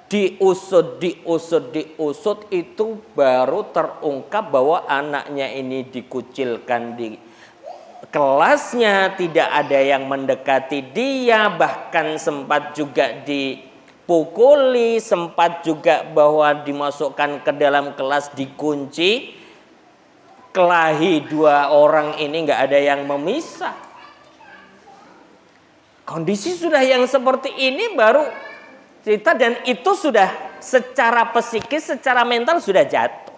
Diusut itu baru terungkap bahwa anaknya ini dikucilkan di kelasnya, tidak ada yang mendekati dia, bahkan sempat juga dipukuli, sempat juga bahwa dimasukkan ke dalam kelas dikunci. Kelahi 2 orang ini nggak ada yang memisah. Kondisi sudah yang seperti ini baru cerita, dan itu sudah secara psikis, secara mental sudah jatuh.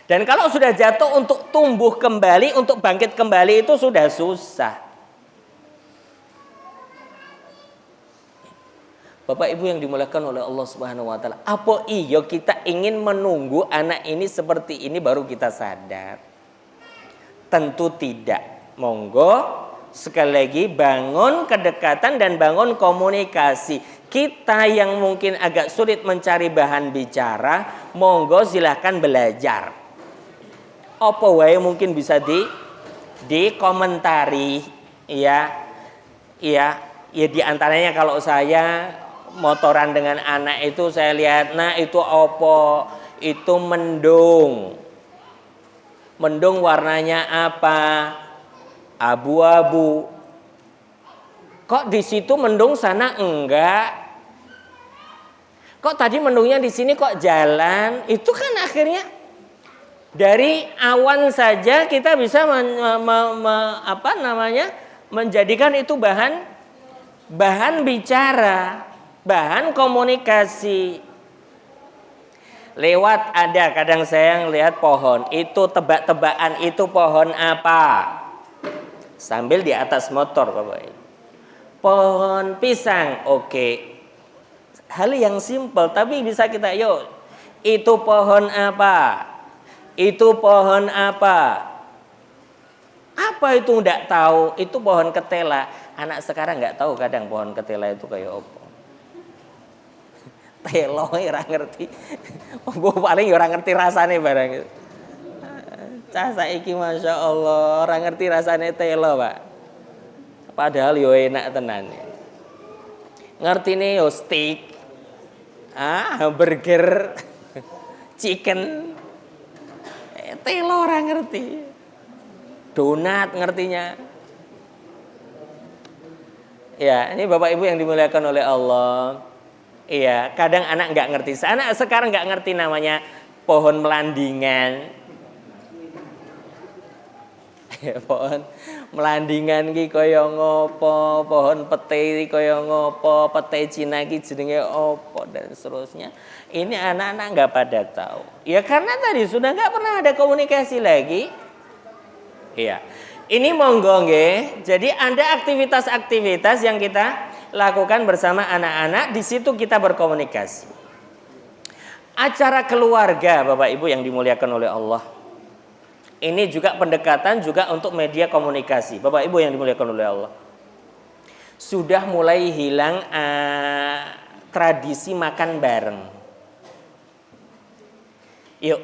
Dan kalau sudah jatuh, untuk tumbuh kembali, untuk bangkit kembali itu sudah susah. Bapak Ibu yang dimuliakan oleh Allah Subhanahu wa taala, apa iya kita ingin menunggu anak ini seperti ini baru kita sadar? Tentu tidak. Monggo sekali lagi bangun kedekatan dan bangun komunikasi. Kita yang mungkin agak sulit mencari bahan bicara, monggo silahkan belajar. Apa wae mungkin bisa dikomentari, ya di antaranya kalau saya motoran dengan anak itu saya lihat, nah itu apa? Itu mendung. Mendung warnanya apa? Abu-abu. Kok di situ mendung, sana enggak? Kok tadi mendungnya di sini kok jalan? Itu kan akhirnya dari awan saja kita bisa menjadikan itu bahan bicara, bahan komunikasi. Lewat ada kadang saya lihat pohon, itu tebak-tebakan itu pohon apa? Sambil di atas motor Bapak. Pohon pisang, oke. Hal yang simpel tapi bisa kita, yuk, itu pohon apa? Itu pohon apa? Apa itu enggak tahu? Itu pohon ketela. Anak sekarang enggak tahu kadang pohon ketela itu kayak apa. Telo ora ngerti. Paling ora ngerti rasane barang itu. Cah saiki Masya Allah ora ngerti rasane telo, Pak. Padahal yo enak tenan. Ngertine yo steak. Burger, chicken, telo orang ngerti, donat ngertinya. Ya, ini Bapak Ibu yang dimuliakan oleh Allah. Iya, kadang anak nggak ngerti. Anak sekarang nggak ngerti namanya pohon melandingan. Pohon melandingan ki kaya ngopo, pohon pete iki kaya ngopo, pete Cina ki jenenge opo, dan seterusnya. Ini anak-anak nggak pada tahu. Ya karena tadi sudah nggak pernah ada komunikasi lagi. Iya. Ini monggo nggih. Jadi ada aktivitas-aktivitas yang kita lakukan bersama anak-anak, di situ kita berkomunikasi. Acara keluarga Bapak Ibu yang dimuliakan oleh Allah. Ini juga pendekatan juga untuk media komunikasi. Bapak Ibu yang dimuliakan oleh Allah. Sudah mulai hilang tradisi makan bareng. Yuk,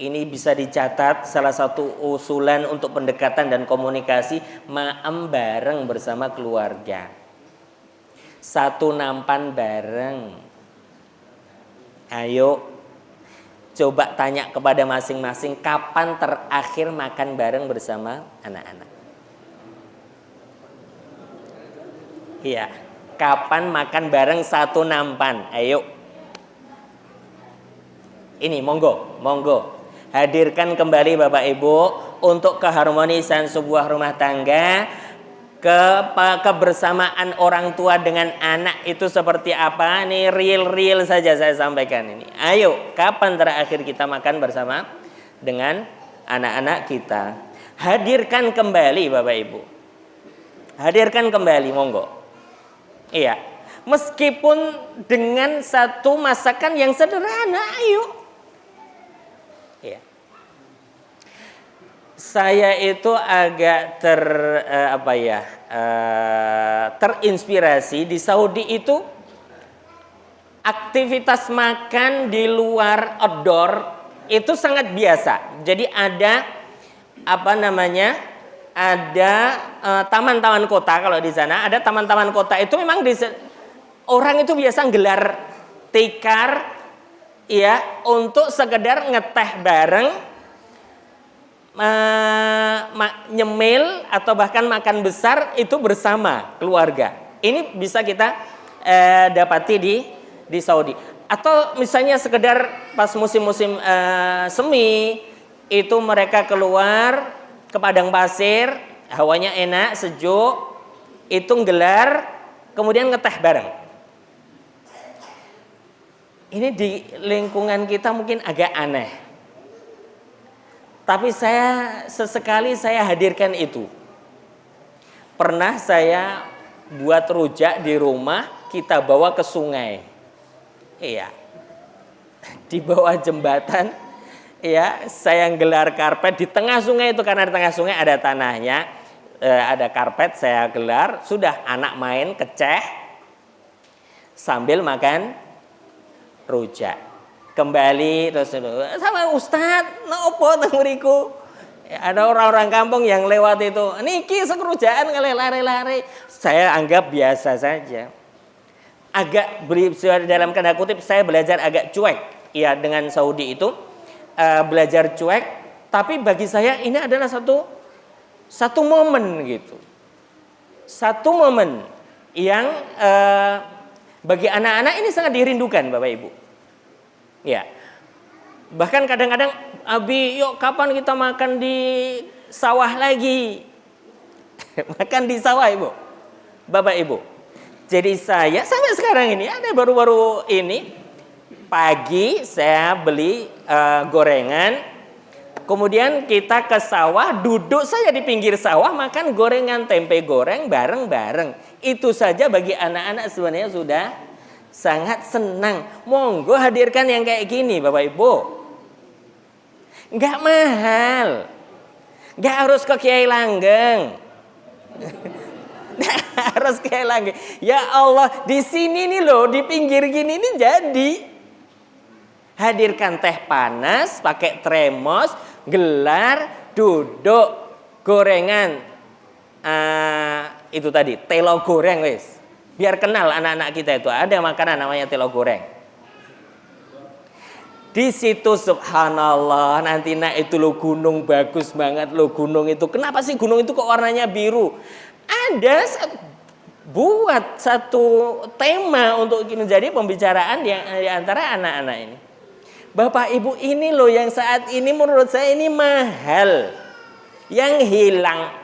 Ini bisa dicatat salah satu usulan untuk pendekatan dan komunikasi, maem bareng bersama keluarga. Satu nampan bareng. Ayo coba tanya kepada masing-masing, kapan terakhir makan bareng bersama anak-anak? Iya, kapan makan bareng satu nampan? Ayo. Ini monggo. Hadirkan kembali Bapak Ibu untuk keharmonisan sebuah rumah tangga, kebersamaan orang tua dengan anak itu seperti apa? Ini real saja saya sampaikan ini. Ayo, kapan terakhir kita makan bersama dengan anak-anak kita? Hadirkan kembali Bapak Ibu. Hadirkan kembali, monggo. Iya. Meskipun dengan satu masakan yang sederhana, ayo. Iya. Saya itu agak terinspirasi di Saudi itu aktivitas makan di luar outdoor itu sangat biasa. Jadi ada ada taman-taman kota. Kalau di sana ada taman-taman kota itu memang orang itu biasa gelar tikar ya untuk sekedar ngeteh bareng, nyemil atau bahkan makan besar itu bersama keluarga. Ini bisa kita dapati di Saudi. Atau misalnya sekedar pas musim-musim semi itu mereka keluar ke padang pasir, hawanya enak, sejuk, itu gelar, kemudian ngeteh bareng. Ini di lingkungan kita mungkin agak aneh. Tapi sesekali saya hadirkan itu. Pernah saya buat rujak di rumah, kita bawa ke sungai. Iya. Di bawah jembatan, ya, saya gelar karpet di tengah sungai itu, karena di tengah sungai ada tanahnya, ada karpet, saya gelar, sudah anak main keceh sambil makan rujak. Kembali terus sama Ustadz, nopo tenguriku. Ada orang-orang kampung yang lewat itu, niki sekerujaan kali lari-lari. Saya anggap biasa saja. Agak dalam tanda kutip saya belajar agak cuek. Ya, dengan Saudi itu belajar cuek, tapi bagi saya ini adalah satu momen gitu. Satu momen yang bagi anak-anak ini sangat dirindukan Bapak Ibu. Ya. Bahkan kadang-kadang, Abi, yuk kapan kita makan di sawah lagi? Makan di sawah, Ibu. Bapak Ibu. Jadi saya sampai sekarang ini ada baru-baru ini pagi saya beli gorengan, kemudian kita ke sawah, duduk saja di pinggir sawah makan gorengan, tempe goreng bareng-bareng. Itu saja bagi anak-anak sebenarnya sudah sangat senang. Monggo hadirkan yang kayak gini Bapak Ibu. Enggak mahal. Enggak harus ke Kiai Langgeng. Enggak harus ke Kiai Langgeng. Ya Allah, di sini nih loh, di pinggir gini nih jadi. Hadirkan teh panas, pakai termos, gelar, duduk, gorengan. Itu tadi, telo goreng wis. Biar kenal anak-anak kita itu ada makanan namanya telo goreng. Di situ subhanallah, nanti itu lo gunung bagus banget lo gunung itu. Kenapa sih gunung itu kok warnanya biru? Ada buat satu tema untuk menjadi pembicaraan di antara anak-anak ini. Bapak Ibu, ini loh yang saat ini menurut saya ini mahal. Yang hilang.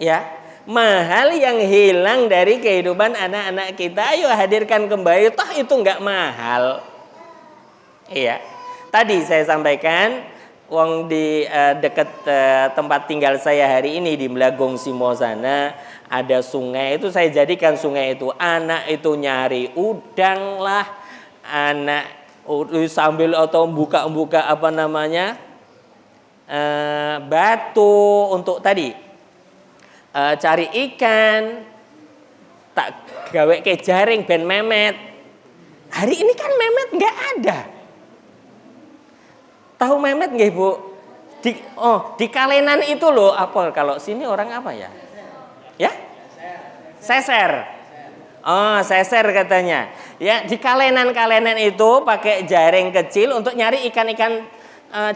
Ya. Mahal yang hilang dari kehidupan anak-anak kita. Ayo hadirkan kembali, toh itu enggak mahal. Iya. Tadi saya sampaikan wong di dekat tempat tinggal saya hari ini di Melagong Simo sana ada sungai, itu saya jadikan sungai itu anak itu nyari udang lah, anak sambil atau buka batu untuk tadi cari ikan, tak gawe ke jaring ben memet. Hari ini kan memet nggak ada. Tahu memet nggih, Bu? Di Kalenan itu loh, apa kalau sini orang apa ya? Ya? Seser. Oh, seser katanya. Ya, di Kalenan itu pakai jaring kecil untuk nyari ikan-ikan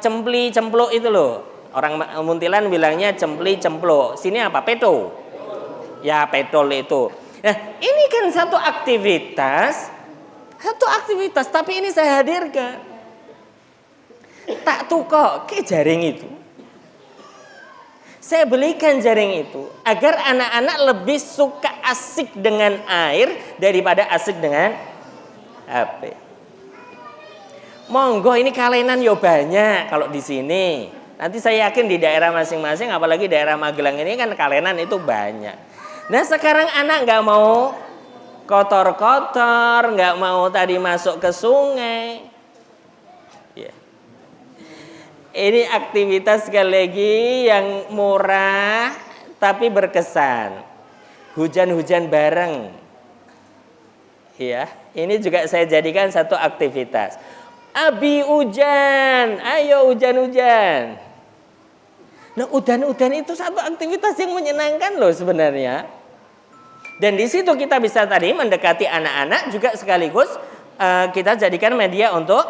cempli, cempluk itu loh. Orang Muntilan bilangnya cempli, cempluk. Sini apa? Peto. Ya, petol itu. Nah, ini kan satu aktivitas, tapi ini saya hadirkan. Tak tukok ke jaring itu. Saya belikan jaring itu agar anak-anak lebih suka asik dengan air daripada asik dengan HP. Monggo, ini Kalenan yo banyak kalau di sini. Nanti saya yakin di daerah masing-masing, apalagi daerah Magelang ini kan Kalenan itu banyak. Nah sekarang anak nggak mau kotor-kotor, nggak mau tadi masuk ke sungai. Ya. Ini aktivitas sekali lagi yang murah tapi berkesan. Hujan-hujan bareng. Ya, ini juga saya jadikan satu aktivitas. Abi hujan, ayo hujan-hujan. Nah, udan-udan itu satu aktivitas yang menyenangkan loh sebenarnya. Dan di situ kita bisa tadi mendekati anak-anak juga sekaligus kita jadikan media untuk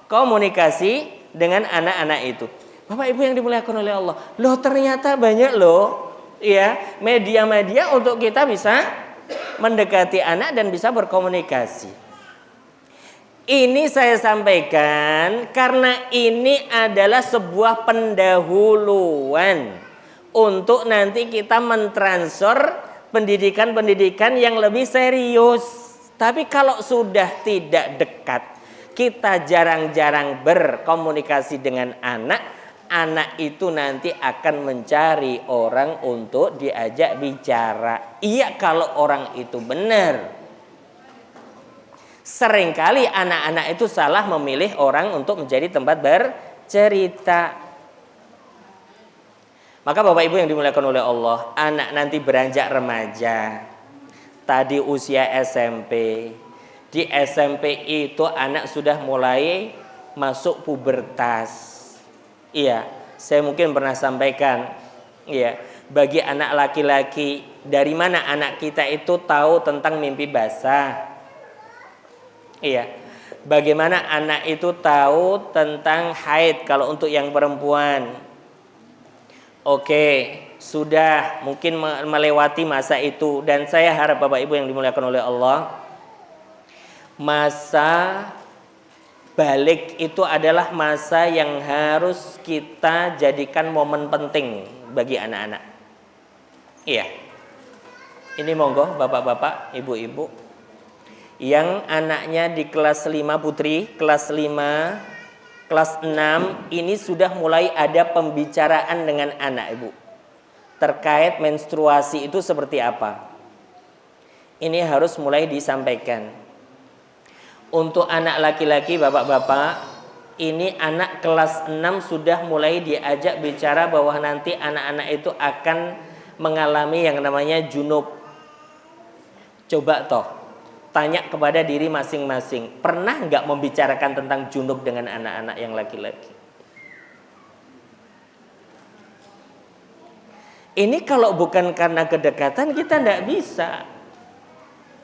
komunikasi dengan anak-anak itu. Bapak Ibu yang dimuliakan oleh Allah, loh ternyata banyak loh ya media-media untuk kita bisa mendekati anak dan bisa berkomunikasi. Ini saya sampaikan karena ini adalah sebuah pendahuluan untuk nanti kita mentransfer pendidikan-pendidikan yang lebih serius. Tapi kalau sudah tidak dekat, kita jarang-jarang berkomunikasi dengan anak, anak itu nanti akan mencari orang untuk diajak bicara. Iya kalau orang itu benar. Seringkali anak-anak itu salah memilih orang untuk menjadi tempat bercerita. Maka Bapak Ibu yang dimuliakan oleh Allah, anak nanti beranjak remaja, tadi usia SMP. Di SMP itu anak sudah mulai masuk pubertas. Iya, saya mungkin pernah sampaikan. Iya, bagi anak laki-laki, dari mana anak kita itu tahu tentang mimpi basah? Iya, bagaimana anak itu tahu tentang haid kalau untuk yang perempuan? Oke, sudah mungkin melewati masa itu. Dan saya harap Bapak Ibu yang dimuliakan oleh Allah, masa balik itu adalah masa yang harus kita jadikan momen penting bagi anak-anak. Iya, ini monggo bapak-bapak, ibu-ibu yang anaknya di kelas 5 putri, kelas 5, kelas 6 ini sudah mulai ada pembicaraan dengan anak ibu terkait menstruasi itu seperti apa. Ini harus mulai disampaikan. Untuk anak laki-laki bapak-bapak, ini anak kelas 6 sudah mulai diajak bicara bahwa nanti anak-anak itu akan mengalami yang namanya junub. Coba toh tanya kepada diri masing-masing, pernah nggak membicarakan tentang junub dengan anak-anak yang laki-laki? Ini kalau bukan karena kedekatan kita nggak bisa.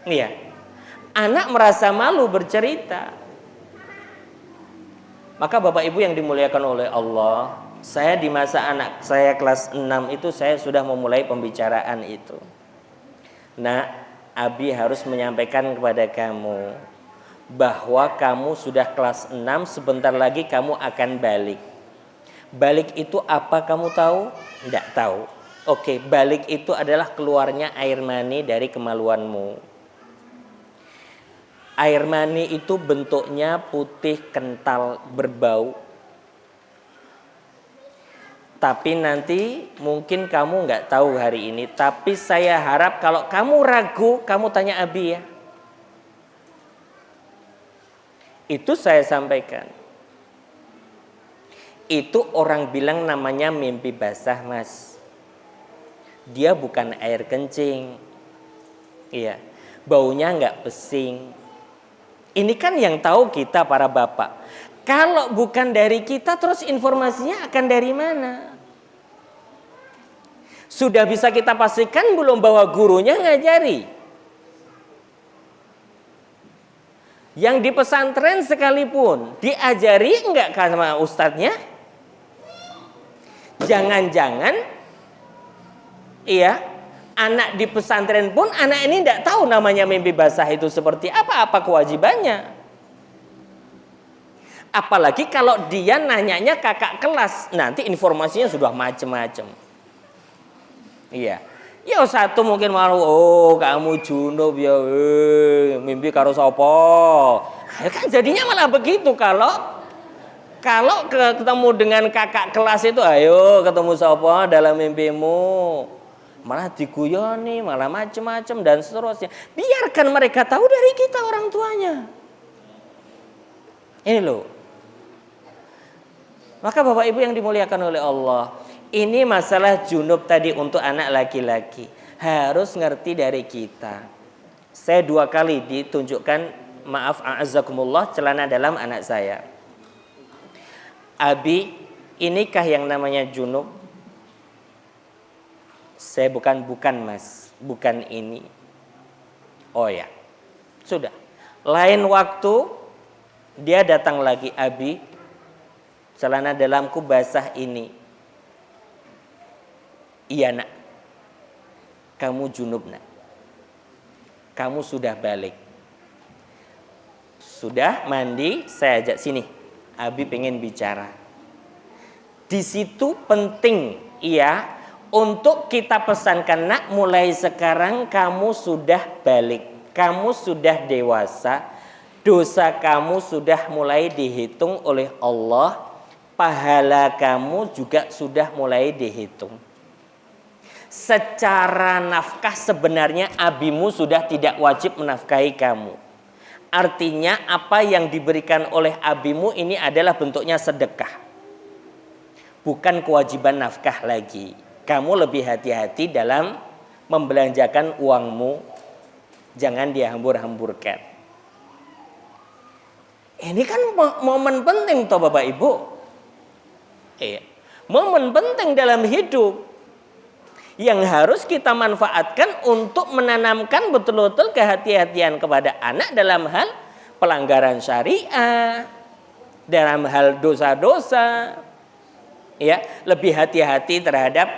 Iya, anak merasa malu bercerita. Maka Bapak Ibu yang dimuliakan oleh Allah, saya di masa anak saya kelas 6 itu saya sudah memulai pembicaraan itu. Nah, Abi harus menyampaikan kepada kamu bahwa kamu sudah kelas 6, sebentar lagi kamu akan balik. Balik itu apa kamu tahu? Tidak tahu. Oke, balik itu adalah keluarnya air mani dari kemaluanmu. Air mani itu bentuknya putih kental berbau. Tapi nanti mungkin kamu nggak tahu hari ini. Tapi saya harap kalau kamu ragu, kamu tanya Abi ya. Itu saya sampaikan. Itu orang bilang namanya mimpi basah, Mas. Dia bukan air kencing. Iya, baunya nggak pesing. Ini kan yang tahu kita para bapak. Kalau bukan dari kita, terus informasinya akan dari mana? Sudah bisa kita pastikan belum bahwa gurunya ngajari? Yang di pesantren sekalipun diajari enggak sama ustadznya? Jangan-jangan iya, anak di pesantren pun anak ini enggak tahu namanya mimpi basah itu seperti apa kewajibannya. Apalagi kalau dia nanyanya kakak kelas, nanti informasinya sudah macem-macem. Iya. Ya satu mungkin malu, oh kamu junub ya, mimpi karo sapa. Kan jadinya malah begitu kalau ketemu dengan kakak kelas itu, ayo ketemu sapa dalam mimpimu. Malah diguyoni, malah macem-macem dan seterusnya. Biarkan mereka tahu dari kita orang tuanya. Ini loh. Maka Bapak Ibu yang dimuliakan oleh Allah, ini masalah junub tadi untuk anak laki-laki harus ngerti dari kita. Saya 2 kali ditunjukkan, maaf a'azzakumullah, celana dalam anak saya. Abi, inikah yang namanya junub? Saya bukan mas, bukan ini. Oh ya, sudah. Lain waktu dia datang lagi, Abi, celana dalamku basah ini. Iya nak, kamu junub nak. Kamu sudah balik. Sudah mandi, saya ajak sini. Abi pengen bicara. Di situ penting, iya, untuk kita pesankan, nak, mulai sekarang kamu sudah balik. Kamu sudah dewasa. Dosa kamu sudah mulai dihitung oleh Allah. Pahala kamu juga sudah mulai dihitung. Secara nafkah sebenarnya abimu sudah tidak wajib menafkahi kamu. Artinya apa yang diberikan oleh abimu ini adalah bentuknya sedekah. Bukan kewajiban nafkah lagi. Kamu lebih hati-hati dalam membelanjakan uangmu. Jangan dihambur-hamburkan. Ini kan momen penting toh Bapak Ibu. Iya. Momen penting dalam hidup yang harus kita manfaatkan untuk menanamkan betul-betul kehati-hatian kepada anak dalam hal pelanggaran syariah, dalam hal dosa-dosa, ya, lebih hati-hati terhadap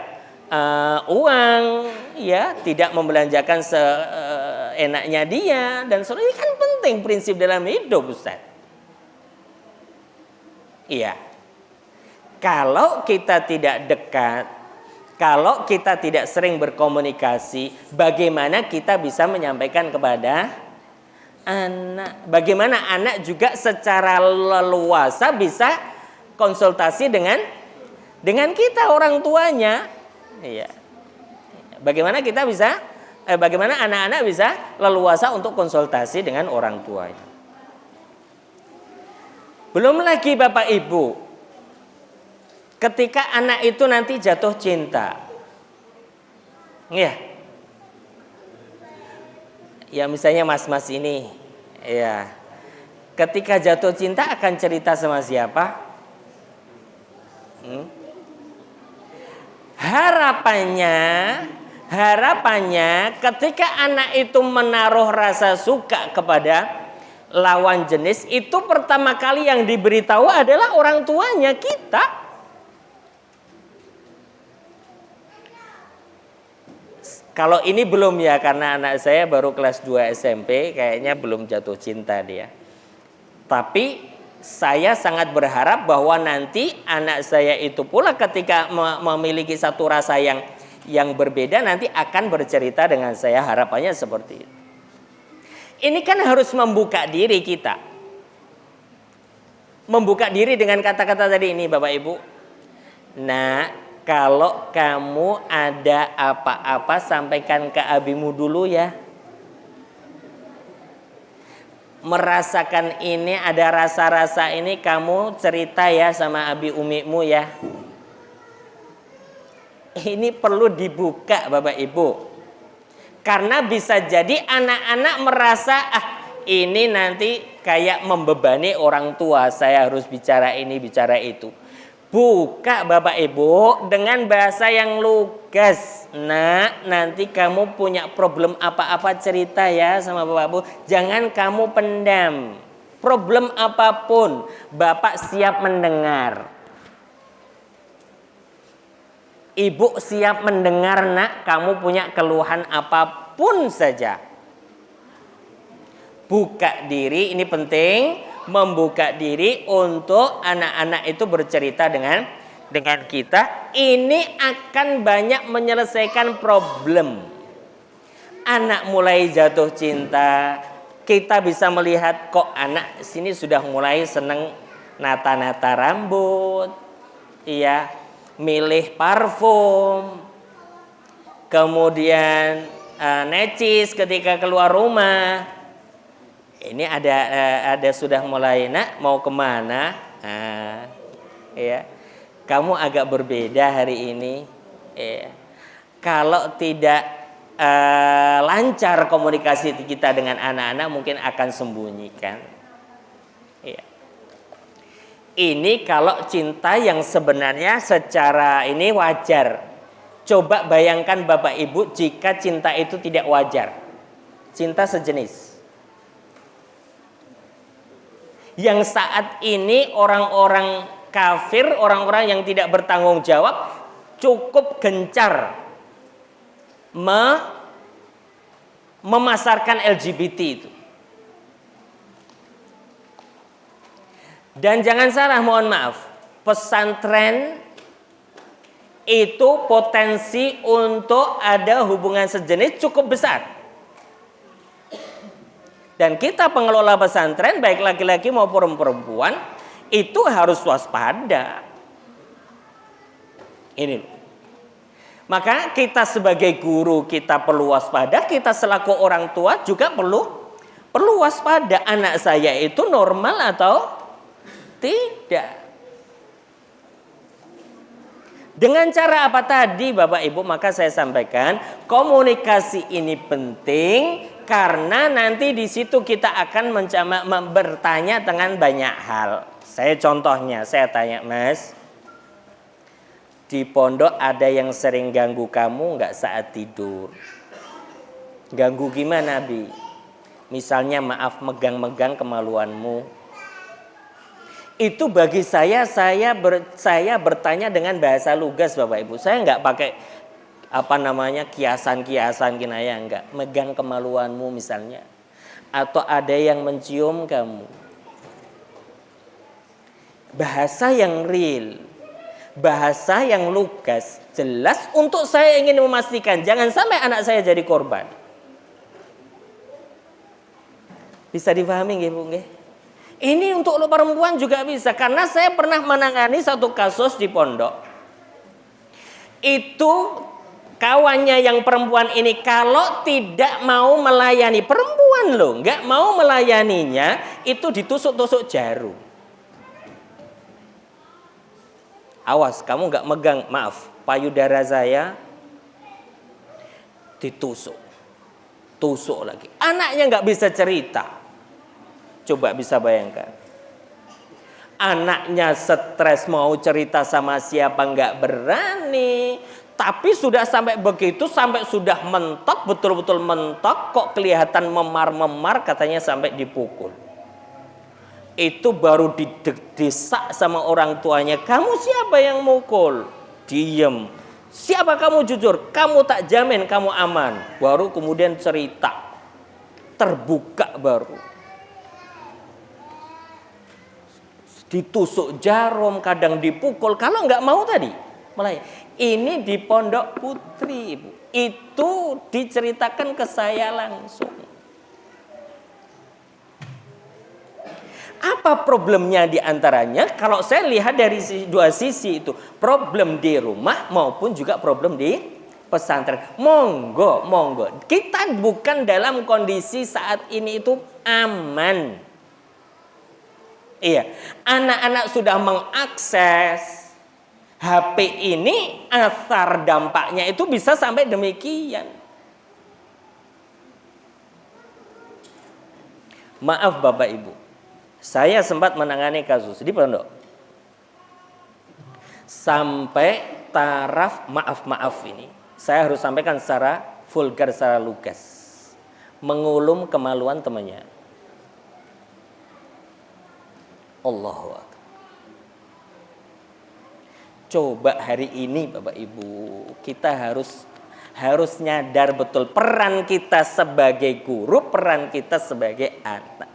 uang, ya, tidak membelanjakan seenaknya dia dan sebagainya. Ini kan penting prinsip dalam hidup, Ustaz. Iya. Kalau kita tidak dekat, kalau kita tidak sering berkomunikasi, bagaimana kita bisa menyampaikan kepada anak? Bagaimana anak juga secara leluasa bisa konsultasi dengan kita orang tuanya? Iya. Bagaimana kita bisa? Bagaimana anak-anak bisa leluasa untuk konsultasi dengan orang tuanya? Belum lagi Bapak Ibu, ketika anak itu nanti jatuh cinta, ya misalnya mas-mas ini, ya, ketika jatuh cinta akan cerita sama siapa? Harapannya ketika anak itu menaruh rasa suka kepada lawan jenis, itu pertama kali yang diberitahu adalah orang tuanya, kita. Kalau ini belum ya, karena anak saya baru kelas 2 SMP, kayaknya belum jatuh cinta dia. Tapi saya sangat berharap bahwa nanti anak saya itu pula ketika memiliki satu rasa yang berbeda, nanti akan bercerita dengan saya, harapannya seperti itu. Ini kan harus membuka diri kita. Membuka diri dengan kata-kata tadi ini Bapak Ibu. Nah, kalau kamu ada apa-apa sampaikan ke abimu dulu ya. Merasakan ini, ada rasa-rasa ini, kamu cerita ya sama abi umimu ya. Ini perlu dibuka Bapak Ibu. Karena bisa jadi anak-anak merasa, ini nanti kayak membebani orang tua, saya harus bicara ini, bicara itu. Buka Bapak Ibu dengan bahasa yang lugas. Nak, nanti kamu punya problem apa-apa cerita ya sama Bapak Ibu. Jangan kamu pendam. Problem apapun, Bapak siap mendengar. Ibu siap mendengar, nak, kamu punya keluhan apapun saja. Buka diri, ini penting. Membuka diri untuk anak-anak itu bercerita dengan kita. Ini akan banyak menyelesaikan problem. Anak mulai jatuh cinta, kita bisa melihat kok anak sini sudah mulai seneng nata-nata rambut, iya, milih parfum, kemudian necis ketika keluar rumah. Ini ada sudah mulai, nak mau kemana? Ya, kamu agak berbeda hari ini. Ya. Kalau tidak lancar komunikasi kita dengan anak-anak, mungkin akan sembunyikan. Ya. Ini kalau cinta yang sebenarnya secara ini wajar. Coba bayangkan Bapak Ibu jika cinta itu tidak wajar. Cinta sejenis. Yang saat ini orang-orang kafir, orang-orang yang tidak bertanggung jawab cukup gencar memasarkan LGBT itu. Dan jangan salah, mohon maaf, pesantren itu potensi untuk ada hubungan sejenis cukup besar. Dan kita pengelola pesantren, baik laki-laki maupun perempuan, itu harus waspada. Ini. Maka kita sebagai guru, kita perlu waspada. Kita selaku orang tua juga perlu waspada. Anak saya itu normal atau tidak. Dengan cara apa tadi Bapak Ibu? Maka saya sampaikan, komunikasi ini penting. Karena nanti di situ kita akan bertanya dengan banyak hal. Saya contohnya, saya tanya, Mas, di pondok ada yang sering ganggu kamu nggak saat tidur? Ganggu gimana, Bi? Misalnya maaf, megang-megang kemaluanmu. Itu bagi saya bertanya dengan bahasa lugas Bapak Ibu. Saya nggak pakai kiasan-kiasan kinaya, enggak. Megang kemaluanmu misalnya, atau ada yang mencium kamu. Bahasa yang real, bahasa yang lugas, jelas untuk saya ingin memastikan jangan sampai anak saya jadi korban. Bisa dipahami nggih, Bu nggih? Ini untuk perempuan juga bisa, karena saya pernah menangani satu kasus di pondok. Itu kawannya yang perempuan ini kalau tidak mau melayani, perempuan loh, nggak mau melayaninya, itu ditusuk-tusuk jarum. Awas, kamu nggak megang, maaf, payudara saya ditusuk, tusuk lagi. Anaknya nggak bisa cerita, coba bisa bayangkan. Anaknya stres mau cerita sama siapa nggak berani. Tapi sudah sampai begitu, sampai sudah mentok, betul-betul mentok, kok kelihatan memar-memar, katanya sampai dipukul. Itu baru didesak sama orang tuanya, kamu siapa yang mukul? Diem. Siapa kamu, jujur? Kamu tak jamin kamu aman. Baru kemudian cerita. Terbuka baru. Ditusuk jarum, kadang dipukul, kalau nggak mau tadi. Ini di Pondok Putri, Ibu. Itu diceritakan ke saya langsung. Apa problemnya di antaranya? Kalau saya lihat dari dua sisi itu, problem di rumah maupun juga problem di pesantren. Monggo. Kita bukan dalam kondisi saat ini itu aman. Iya, anak-anak sudah mengakses HP ini, asar dampaknya itu bisa sampai demikian. Maaf Bapak Ibu, saya sempat menangani kasus di pondok sampai taraf maaf ini. Saya harus sampaikan secara vulgar, secara lugas, mengulum kemaluan temannya. Allahu Akbar. Coba hari ini Bapak Ibu, kita harus nyadar betul peran kita sebagai guru, peran kita sebagai anak,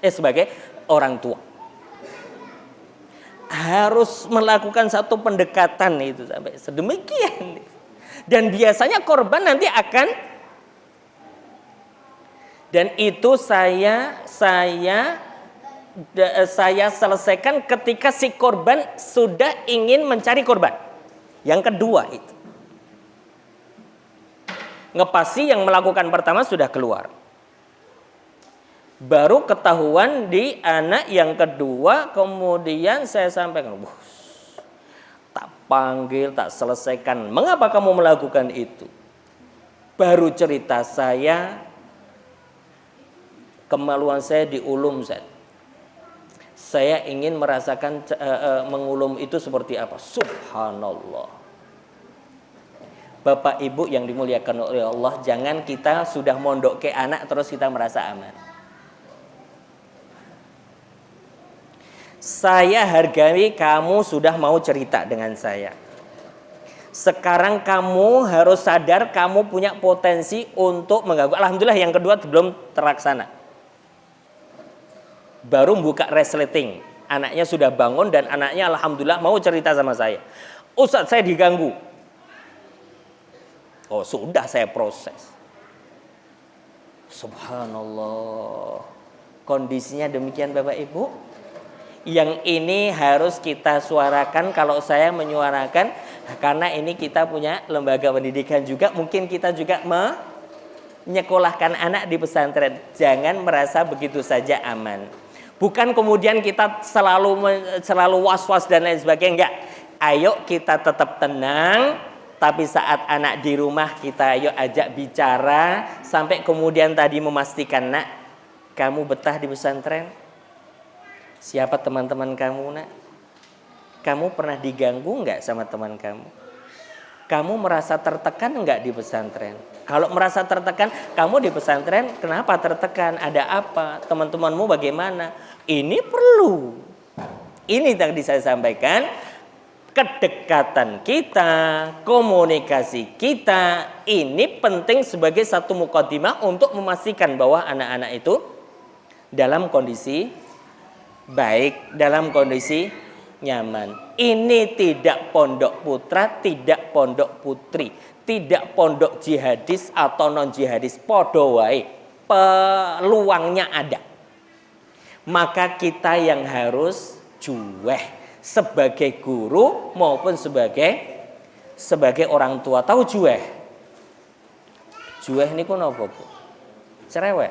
sebagai orang tua. Harus melakukan satu pendekatan itu sampai sedemikian. Dan biasanya korban nanti akan, dan itu saya selesaikan ketika si korban sudah ingin mencari korban. Yang kedua itu ngepasi, yang melakukan pertama sudah keluar, baru ketahuan di anak yang kedua. Kemudian saya sampaikan, tak panggil, tak selesaikan, mengapa kamu melakukan itu? Baru cerita saya, kemaluan saya diulum, saya ingin merasakan mengulum itu seperti apa. Subhanallah. Bapak Ibu yang dimuliakan oleh Allah, jangan kita sudah mondok ke anak terus kita merasa aman. Saya hargai kamu sudah mau cerita dengan saya. Sekarang kamu harus sadar kamu punya potensi untuk mengganggu. Alhamdulillah yang kedua belum terlaksana. Baru buka resleting, anaknya sudah bangun dan anaknya alhamdulillah mau cerita sama saya. Ustadz, saya diganggu. Oh sudah, saya proses. Subhanallah. Kondisinya demikian Bapak Ibu. Yang ini harus kita suarakan. Kalau saya menyuarakan, karena ini kita punya lembaga pendidikan juga, mungkin kita juga menyekolahkan anak di pesantren. Jangan merasa begitu saja aman. Bukan kemudian kita selalu was-was dan lain sebagainya. Enggak. Ayo kita tetap tenang. Tapi saat anak di rumah kita ayo ajak bicara. Sampai kemudian tadi memastikan, nak, kamu betah di pesantren? Siapa teman-teman kamu, nak? Kamu pernah diganggu enggak sama teman kamu? Kamu merasa tertekan enggak di pesantren? Kalau merasa tertekan, kamu di pesantren kenapa tertekan? Ada apa? Teman-temanmu bagaimana? Ini perlu. Ini tadi saya sampaikan, kedekatan kita, komunikasi kita, ini penting sebagai satu mukadimah untuk memastikan bahwa anak-anak itu dalam kondisi baik, dalam kondisi nyaman. Ini tidak pondok putra, tidak pondok putri, tidak pondok jihadis atau non jihadis, podo wae, peluangnya ada. Maka kita yang harus juweh sebagai guru maupun sebagai orang tua. Tahu juweh? Juweh niku napa, Bu? Cerewet.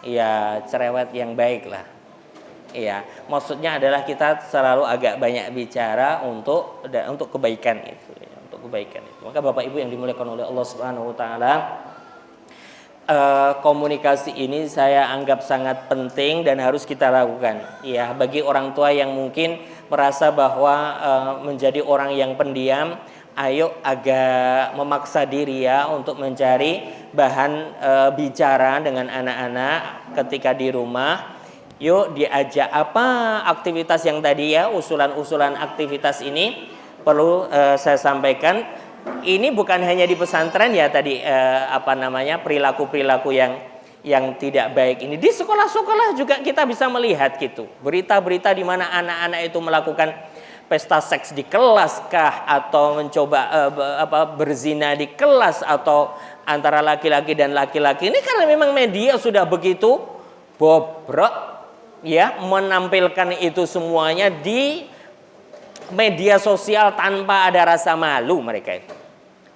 Iya, cerewet yang baik lah. Iya, maksudnya adalah kita selalu agak banyak bicara untuk kebaikan itu, ya, untuk kebaikan itu. Maka Bapak Ibu yang dimuliakan oleh Allah Subhanahu wa taala, komunikasi ini saya anggap sangat penting dan harus kita lakukan. Ya, bagi orang tua yang mungkin merasa bahwa menjadi orang yang pendiam, ayo agak memaksa diri ya untuk mencari bahan bicara dengan anak-anak ketika di rumah. Yuk diajak apa aktivitas yang tadi ya, usulan-usulan aktivitas ini perlu saya sampaikan. Ini bukan hanya di pesantren ya tadi perilaku-perilaku yang tidak baik ini. Di sekolah-sekolah juga kita bisa melihat gitu. Berita-berita di mana anak-anak itu melakukan pesta seks di kelas kah, atau mencoba berzina di kelas, atau antara laki-laki dan laki-laki. Ini karena memang media sudah begitu bobrok ya, menampilkan itu semuanya di media sosial tanpa ada rasa malu. Mereka itu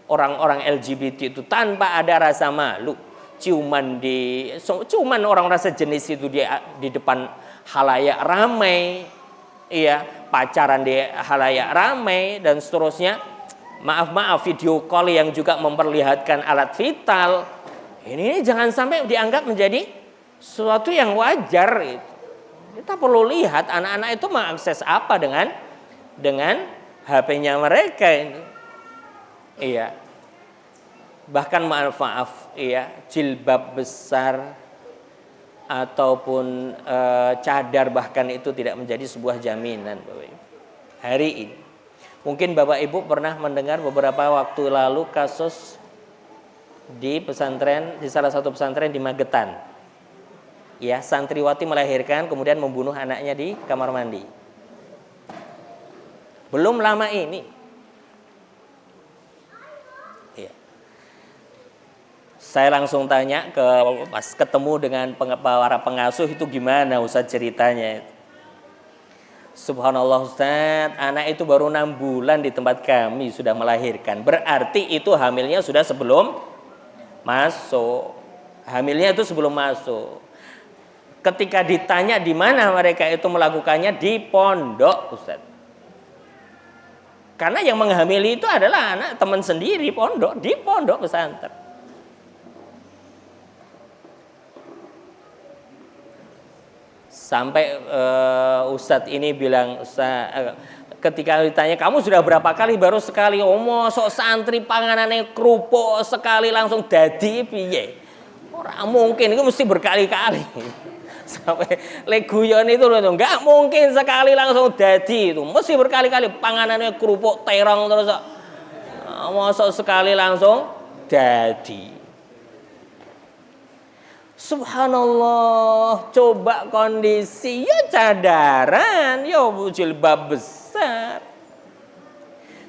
orang-orang LGBT itu tanpa ada rasa malu, cuman orang rasa jenis itu di depan halayak ramai, iya, pacaran di halayak ramai dan seterusnya. Maaf video call yang juga memperlihatkan alat vital. Ini jangan sampai dianggap menjadi Sesuatu yang wajar itu. Kita perlu lihat anak-anak itu mengakses apa dengan HP-nya mereka ini. Iya. Bahkan maaf, iya, jilbab besar ataupun cadar bahkan itu tidak menjadi sebuah jaminan, Bapak Ibu. Hari ini. Mungkin Bapak Ibu pernah mendengar beberapa waktu lalu kasus di pesantren, di salah satu pesantren di Magetan. Ya, santriwati melahirkan kemudian membunuh anaknya di kamar mandi. Belum lama ini. Ya. Saya langsung tanya pas ketemu dengan para pengasuh itu gimana Ustaz ceritanya. Subhanallah Ustaz, anak itu baru 6 bulan di tempat kami sudah melahirkan. Berarti itu hamilnya sudah sebelum masuk. Hamilnya itu sebelum masuk. Ketika ditanya di mana mereka itu melakukannya, di pondok, Ustaz. Karena yang menghamili itu adalah anak teman sendiri, di pondok pesantren. Sampai Ustadz ini bilang, ketika ditanya kamu sudah berapa kali, baru sekali. Sok santri panganane kerupuk sekali langsung dadi piye? Ora mungkin, itu mesti berkali-kali. Sampai leguyon itu loh, nggak mungkin sekali langsung dadi itu, mesti berkali-kali panganannya kerupuk terong terus. Sok sekali langsung dadi. Subhanallah, coba kondisi ya cadaran, ya jilbab besar.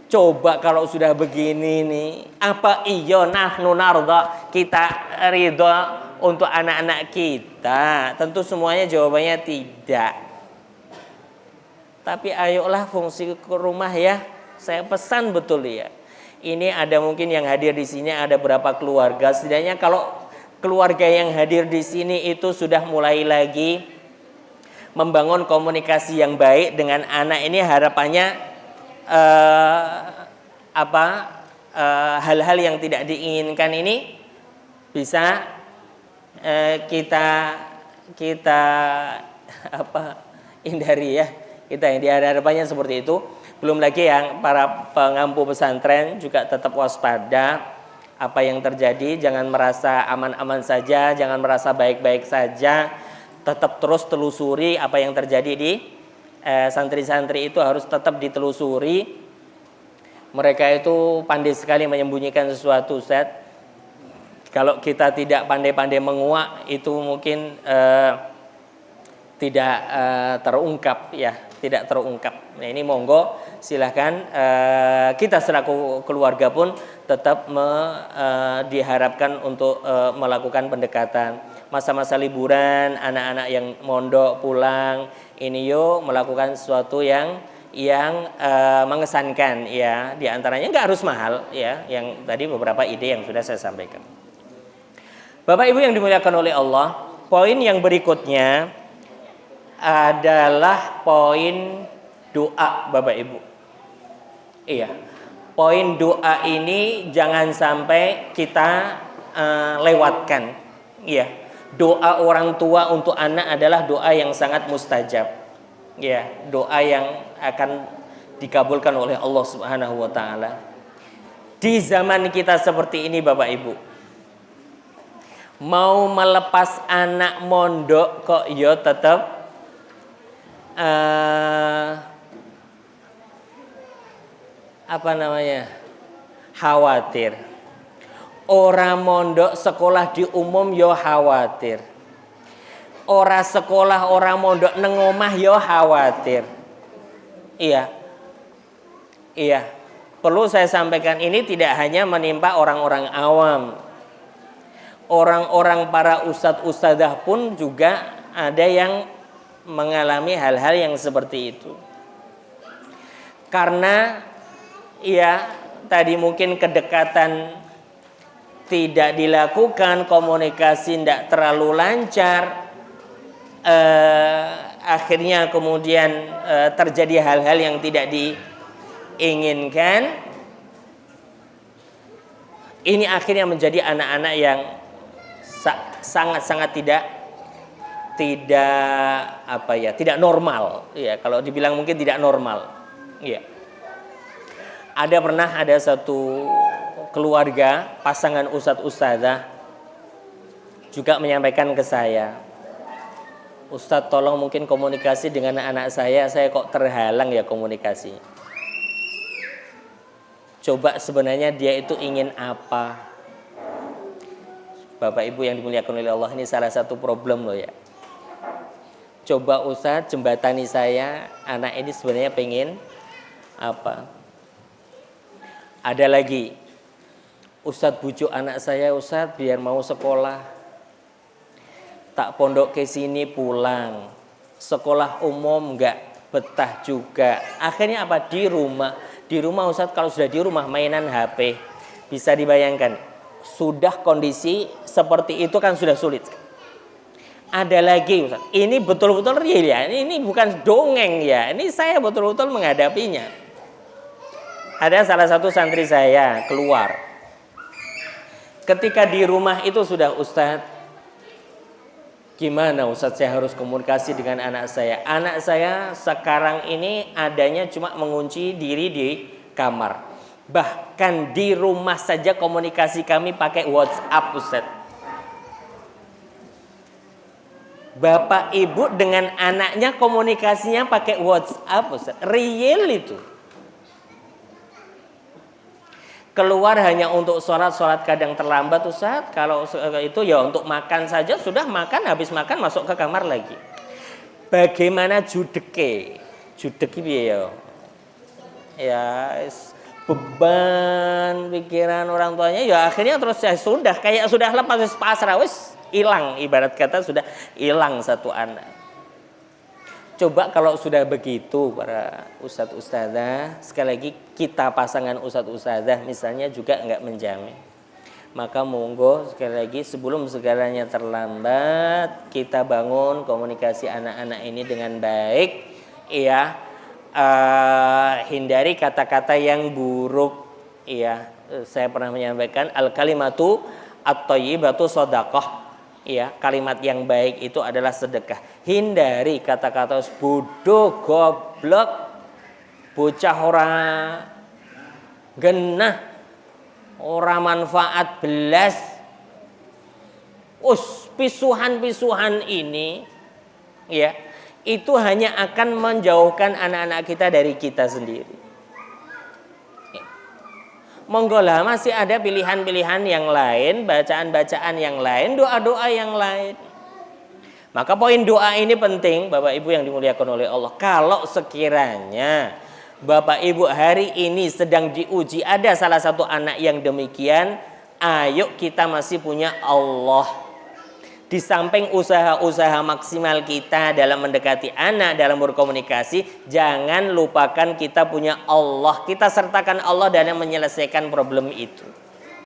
Coba kalau sudah begini nih, apa iya nahnu narda, kita ridha untuk anak-anak kita? Tentu semuanya jawabannya tidak. Tapi ayolah fungsi ke rumah ya. Saya pesan betul ya. Ini ada mungkin yang hadir di sini ada berapa keluarga, setidaknya kalau keluarga yang hadir di sini itu sudah mulai lagi membangun komunikasi yang baik dengan anak ini, harapannya hal-hal yang tidak diinginkan ini bisa kita hindari ya. Kita yang harapannya seperti itu. Belum lagi yang para pengampu pesantren juga tetap waspada apa yang terjadi, jangan merasa aman-aman saja, jangan merasa baik-baik saja, tetap terus telusuri apa yang terjadi di santri-santri itu harus tetap ditelusuri. Mereka itu pandai sekali menyembunyikan sesuatu, Ustaz. Kalau kita tidak pandai-pandai menguak, itu mungkin tidak terungkap ya, tidak terungkap. Nah ini monggo silahkan kita selaku keluarga pun tetap diharapkan untuk melakukan pendekatan. Masa-masa liburan, anak-anak yang mondok pulang, ini yuk melakukan sesuatu yang mengesankan ya. Di antaranya nggak harus mahal ya, yang tadi beberapa ide yang sudah saya sampaikan. Bapak Ibu yang dimuliakan oleh Allah, poin yang berikutnya adalah poin doa, Bapak Ibu. Iya. Poin doa ini jangan sampai kita lewatkan. Iya. Doa orang tua untuk anak adalah doa yang sangat mustajab. Ya, doa yang akan dikabulkan oleh Allah Subhanahu wa taala. Di zaman kita seperti ini Bapak Ibu, mau melepas anak mondok kok yo tetap khawatir. Orang mondok sekolah di umum yo khawatir. Orang sekolah orang mondok nang omah yo khawatir. Iya. Perlu saya sampaikan, ini tidak hanya menimpa orang-orang awam. Orang-orang para ustadz-ustadzah pun juga ada yang mengalami hal-hal yang seperti itu. Karena ya tadi mungkin kedekatan tidak dilakukan, komunikasi tidak terlalu lancar, akhirnya kemudian terjadi hal-hal yang tidak diinginkan. Ini akhirnya menjadi anak-anak yang sangat-sangat tidak tidak normal ya, kalau dibilang mungkin tidak normal ya. Ada satu keluarga pasangan ustadz ustadzah juga menyampaikan ke saya, Ustadz tolong mungkin komunikasi dengan anak saya kok terhalang ya komunikasi. Coba sebenarnya dia itu ingin apa? Bapak Ibu yang dimuliakan oleh Allah, ini salah satu problem loh ya. Coba Ustadz jembatani saya, anak ini sebenarnya pengen apa? Ada lagi, Ustadz bujuk anak saya, Ustadz biar mau sekolah. Tak pondok ke sini pulang. Sekolah umum enggak betah juga. Akhirnya apa? Di rumah Ustadz, kalau sudah di rumah mainan HP. Bisa dibayangkan, sudah kondisi seperti itu kan sudah sulit. Ada lagi Ustaz, ini betul-betul real ya, ini bukan dongeng ya, ini saya betul-betul menghadapinya. Ada salah satu santri saya keluar, ketika di rumah itu sudah, Ustaz gimana Ustaz saya harus komunikasi dengan anak saya sekarang ini adanya cuma mengunci diri di kamar, bahkan di rumah saja komunikasi kami pakai WhatsApp Ustaz. Bapak ibu dengan anaknya komunikasinya pakai WhatsApp Ustaz. Real itu. Keluar hanya untuk sholat kadang terlambat Ustaz. Kalau itu ya untuk makan saja, sudah makan, habis makan masuk ke kamar lagi. Bagaimana judeke? Judek ya. Ya beban pikiran orang tuanya ya akhirnya terus ya sudah kayak sudah lepas pasrah wis. Hilang, ibarat kata sudah hilang satu anak. Coba kalau sudah begitu para ustadz ustadzah, sekali lagi kita pasangan ustadz ustadzah misalnya juga enggak menjamin. Maka monggo sekali lagi sebelum segalanya terlambat, kita bangun komunikasi anak-anak ini dengan baik ya. Hindari kata-kata yang buruk ya. Saya pernah menyampaikan al kalimatu at-thayyibatu shadaqah. Ya, kalimat yang baik itu adalah sedekah. Hindari kata-kata bodoh, goblok, bocah ora genah, ora manfaat belas. Pisuhan-pisuhan ini ya, itu hanya akan menjauhkan anak-anak kita dari kita sendiri. Monggolah masih ada pilihan-pilihan yang lain, bacaan-bacaan yang lain, doa-doa yang lain. Maka poin doa ini penting Bapak Ibu yang dimuliakan oleh Allah. Kalau sekiranya Bapak Ibu hari ini sedang diuji, ada salah satu anak yang demikian, ayo kita masih punya Allah. Di samping usaha-usaha maksimal kita dalam mendekati anak, dalam berkomunikasi, jangan lupakan kita punya Allah. Kita sertakan Allah dalam menyelesaikan problem itu.